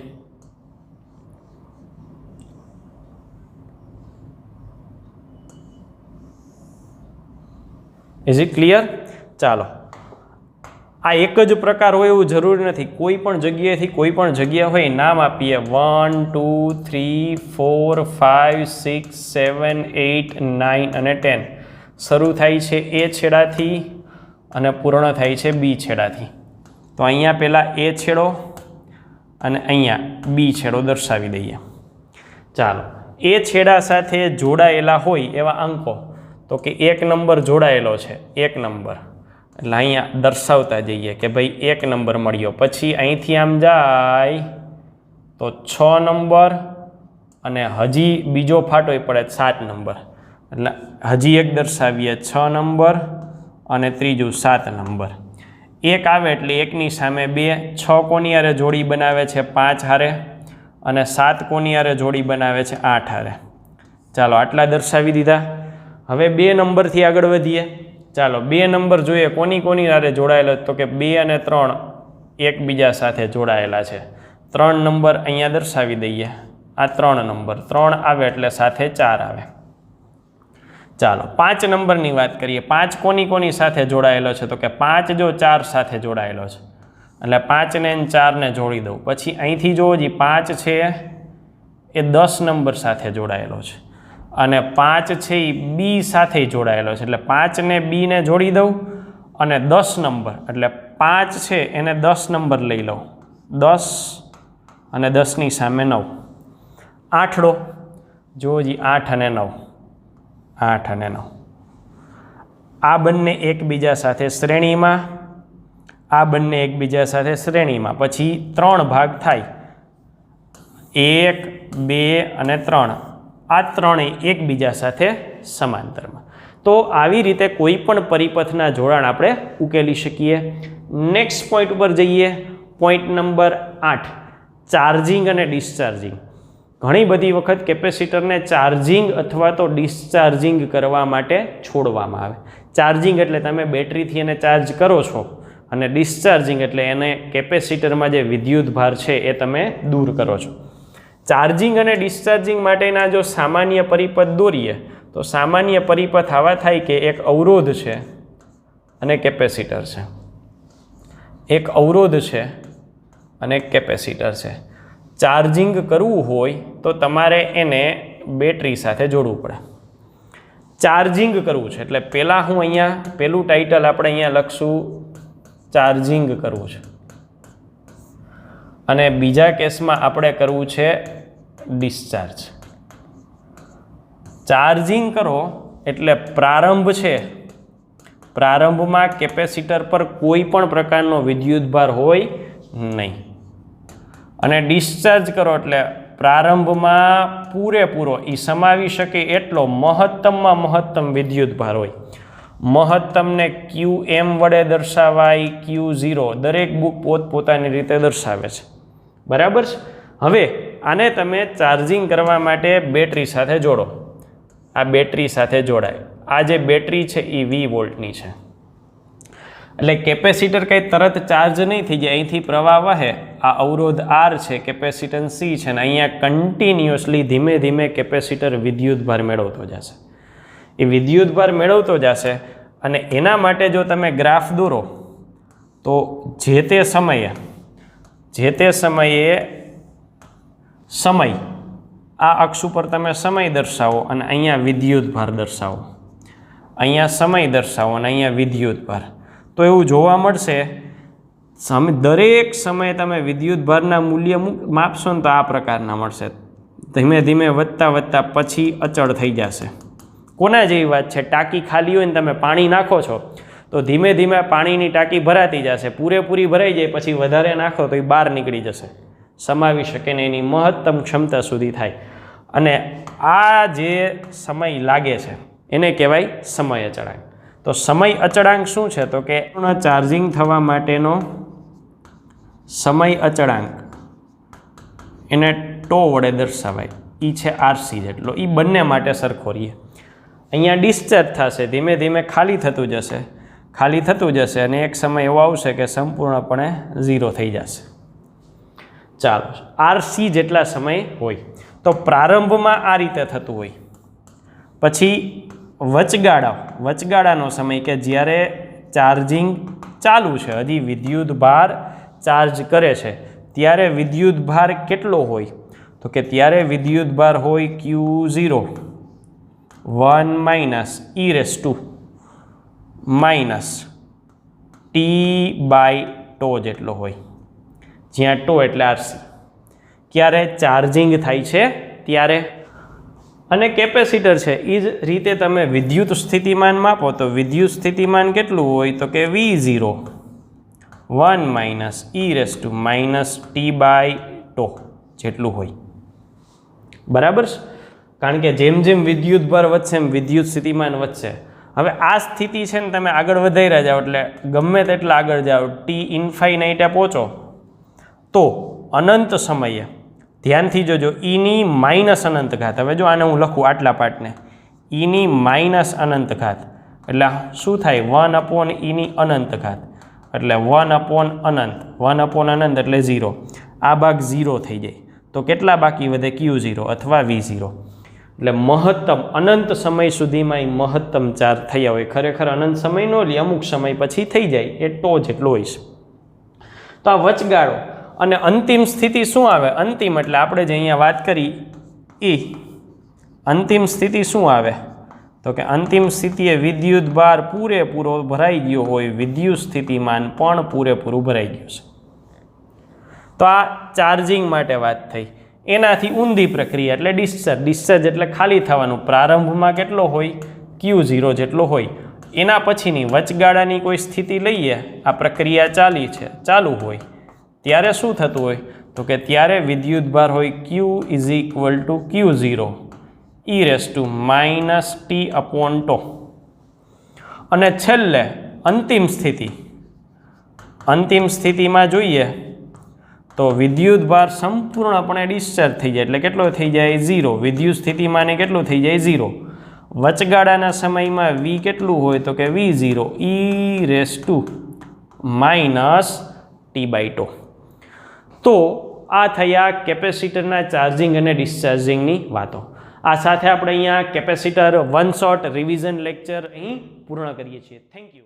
Is it clear? ચાલો, આ એક જ પ્રકાર હોય એવું જરૂરી નથી. કોઈ પણ જગ્યાએથી કોઈ પણ જગ્યા હોય નામ આપીએ. 1, 2, 3, 4, 5, 6, 7, 8, 9 અને 10. શરૂ થાય છે એ છેડાથી અને પૂર્ણ થાય છે બી છેડાથી. તો અહીંયા પહેલાં એ છેડો અને અહીંયા બી છેડો દર્શાવી દઈએ. ચાલો, એ છેડા સાથે જોડાયેલા હોય એવા અંકો, તો કે 1 નંબર જોડાયેલો છે, 1 નંબર એટલે અહીંયા દર્શાવતા જઈએ કે ભાઈ 1 નંબર મળ્યો. પછી અહીંથી આમ જાય તો 6 નંબર અને હજી બીજો ફાટોય પડે 7 નંબર એટલે હજી એક દર્શાવીએ 6 નંબર અને ત્રીજું 7 નંબર. 1 આવે એટલે 1ની સામે 2. 6 કોની હારે જોડી બનાવે છે, 5 હારે અને 7 કોની હારે જોડી બનાવે છે, 8 હારે. ચાલો આટલા દર્શાવી દીધા. હવે 2 નંબરથી આગળ વધીએ. ચાલો 2 નંબર જોઈએ કોની કોની હારે જોડાયેલા, તો કે 2 અને 3 એકબીજા સાથે જોડાયેલા છે. 3 નંબર અહીંયા દર્શાવી દઈએ. આ 3 નંબર, 3 આવે એટલે સાથે 4 આવે. ચાલો 5 નંબરની વાત કરીએ. 5 કોની કોની સાથે જોડાયેલો છે, તો કે 5 જો 4 સાથે જોડાયેલો છે એટલે 5 ને 4ને જોડી દઉં. પછી અહીંથી જો હજી 5 છે એ 10 નંબર સાથે જોડાયેલો છે અને 5 છે એ બી સાથે જોડાયેલો છે એટલે 5 ને બીને જોડી દઉં અને 10 નંબર એટલે 5 છે એને 10 નંબર લઈ લઉં. 10 અને 10ની સામે 9. આઠડો જો હજી 8 અને 9, 8 અને 9. આ બંને એકબીજા સાથે શ્રેણીમાં, આ બંને એકબીજા સાથે શ્રેણીમાં. પછી 3 ભાગ થાય, 1, 2 અને 3. આ ત્રણેય એકબીજા સાથે સમાંતરમાં. તો આવી રીતે કોઈ પણ પરિપથના જોડાણ આપણે ઉકેલી શકીએ. નેક્સ્ટ પોઈન્ટ ઉપર જઈએ. પોઈન્ટ નંબર 8, ચાર્જિંગ અને ડિસ્ચાર્જિંગ. ઘણી બધી વખત કેપેસિટરને ચાર્જિંગ અથવા તો ડિસ્ચાર્જિંગ કરવા માટે છોડવામાં આવે. ચાર્જિંગ એટલે તમે બેટરીથી એને ચાર્જ કરો છો, અને ડિસ્ચાર્જિંગ એટલે એને કેપેસિટરમાં જે વિદ્યુત ભાર છે એ તમે દૂર કરો છો. ચાર્જિંગ અને ડિસ્ચાર્જિંગ માટેના જો સામાન્ય પરિપથ દોરીએ તો સામાન્ય પરિપથ આવા થાય કે એક અવરોધ છે અને કેપેસિટર છે. એક અવરોધ છે અને એક કેપેસિટર છે. ચાર્જિંગ કરવું હોય તો તમારે એને બેટરી સાથે જોડવું પડે. ચાર્જિંગ કરવું છે એટલે પહેલાં હું અહીંયા પહેલું ટાઇટલ આપણે અહીંયા લખશું ચાર્જિંગ કરવું છે અને બીજા કેસમાં આપણે કરવું છે ડિસ્ચાર્જ. ચાર્જિંગ કરો એટલે પ્રારંભ છે, પ્રારંભમાં કેપેસિટર પર કોઈ પણ પ્રકારનો વિદ્યુતભાર હોય નહીં. અને ડિસ્ચાર્જ કરો એટલે પ્રારંભમાં પૂરેપૂરો એ સમાવી શકે એટલો મહત્તમમાં મહત્તમ વિદ્યુતભાર હોય. મહત્તમને QM વડે દર્શાવાય, Q0 દરેક બુક પોતપોતાની રીતે દર્શાવે છે. બરાબર છે. હવે આને તમે ચાર્જિંગ કરવા માટે બેટરી સાથે જોડો. આ બેટરી સાથે જોડાય. આ જે બેટરી છે એ 20 વોલ્ટની છે એટલે કેપેસિટર કંઈ તરત ચાર્જ નહીં થઈ જાય. અહીંથી પ્રવાહ વહે, આ અવરોધ R છે, કેપેસિટન્સ C છે ને અહીંયા કન્ટિન્યુઅસલી ધીમે ધીમે કેપેસિટર વિદ્યુતભાર મેળવતો જશે. એ વિદ્યુતભાર મેળવતો જશે અને એના માટે જો તમે ગ્રાફ દોરો તો જે તે સમયે સમય આ અક્ષ ઉપર તમે સમય દર્શાવો અને અહીંયા વિદ્યુતભાર દર્શાવો, અહીંયા સમય દર્શાવો અને અહીંયા વિદ્યુતભાર, તો એવું જોવા મળશે દરેક સમયે તમે વિદ્યુતભારના મૂલ્ય માપશો ને તો આ પ્રકારના મળશે. ધીમે ધીમે વધતા વધતા પછી અચળ થઈ જશે. કોના જેવી વાત છે? ટાંકી ખાલી હોય ને તમે પાણી નાખો છો તો ધીમે ધીમે પાણીની ટાંકી ભરાતી જશે. પૂરેપૂરી ભરાઈ જાય પછી વધારે નાખો તો એ બહાર નીકળી જશે, સમાવી શકે ને એની મહત્તમ ક્ષમતા સુધી થાય. અને આ જે સમય લાગે છે એને કહેવાય સમય અચળાંક. તો સમય અચળાંક શું છે? તો કે ચાર્જિંગ થવા માટેનો સમય અચળાંક એને ટો વડે દર્શાવાય. એ છે RC જેટલો. એ બંને માટે સરખો રહીએ. અહીંયા ડિસ્ચાર્જ થશે, ધીમે ધીમે ખાલી થતું જશે અને એક સમય એવો આવશે કે સંપૂર્ણપણે 0 થઈ જશે. ચાલો, RC જેટલા સમય હોય તો પ્રારંભમાં આ રીતે થતું હોય. પછી વચગાળાનો સમય કે જ્યારે ચાર્જિંગ ચાલુ છે, હજી વિદ્યુતભાર ચાર્જ કરે છે ત્યારે વિદ્યુતભાર કેટલો હોય? તો કે ત્યારે વિદ્યુતભાર હોય Q0 1 - e raised to -t/τ જેટલો હોય, જ્યાં τ એટલે RC. ક્યારે? ચાર્જિંગ થાય છે ત્યારે. અને કેપેસિટર છે એ જ રીતે તમે વિદ્યુત સ્થિતિમાન માપો તો વિદ્યુત સ્થિતિમાન કેટલું હોય? તો કે V0 1 - e raised to -t/τ જેટલું હોય. બરાબર છે? કારણ કે જેમ જેમ વિદ્યુતભાર વધશે એમ વિદ્યુત સ્થિતિમાન વધશે. હવે આ સ્થિતિ છે ને તમે આગળ વધારી જાઓ એટલે ગમે તેટલા આગળ જાઓ, T ઇન્ફાઇનાઇટે પહોંચો તો અનંત સમયે ધ્યાનથી જોજો ઈની માઇનસ અનંત ઘાત. હવે જો આને હું લખું આટલા પાર્ટને ઈની માઇનસ અનંત ઘાત એટલે શું થાય? 1/e અનંત ઘાત એટલે 1/અનંત એટલે 0. આ ભાગ 0 થઈ જાય તો કેટલા બાકી વધે? Q0 અથવા V0. એટલે મહત્તમ અનંત સમય સુધીમાં એ મહત્તમ ચાર્જ થયા હોય. ખરેખર અનંત સમય ન લે, અમુક સમય પછી થઈ જાય એ ટો જેટલો હોય છે. તો આ વચગાળો અને અંતિમ સ્થિતિ શું આવે? અંતિમ એટલે આપણે જે અહીંયા વાત કરી એ અંતિમ સ્થિતિ શું આવે? તો કે અંતિમ સ્થિતિએ વિદ્યુતભાર પૂરેપૂરો ભરાઈ ગયો હોય, વિદ્યુત સ્થિતિમાન પણ પૂરેપૂરું ભરાઈ ગયું છે. તો આ ચાર્જિંગ માટે વાત થઈ. એનાથી ઊંધી પ્રક્રિયા એટલે ડિસ્ચાર્જ એટલે ખાલી થવાનું. પ્રારંભમાં કેટલો હોય? Q0 જેટલો હોય. એના પછીની વચગાળાની કોઈ સ્થિતિ લઈએ, આ પ્રક્રિયા ચાલુ હોય ત્યારે શું થતું હોય? તો કે ત્યારે વિદ્યુતભાર હોય Q = Q0 e raised to -t/τ. અને છેલ્લે અંતિમ સ્થિતિમાં જોઈએ તો વિદ્યુતભાર સંપૂર્ણપણે ડિસ્ચાર્જ થઈ જાય એટલે કેટલો થઈ જાય? 0. વિદ્યુત સ્થિતિમાને કેટલું થઈ જાય? 0. વચગાળાના સમયમાં V કેટલું હોય? તો કે V0 e raised to minus T/2. તો આ થયા કેપેસિટરના ચાર્જિંગ અને ડિસ્ચાર્જિંગની વાતો. આ સાથે આપણે અહીંયા capacitor one short revision lecture અહીં પૂર્ણ કરીએ છીએ. Thank you.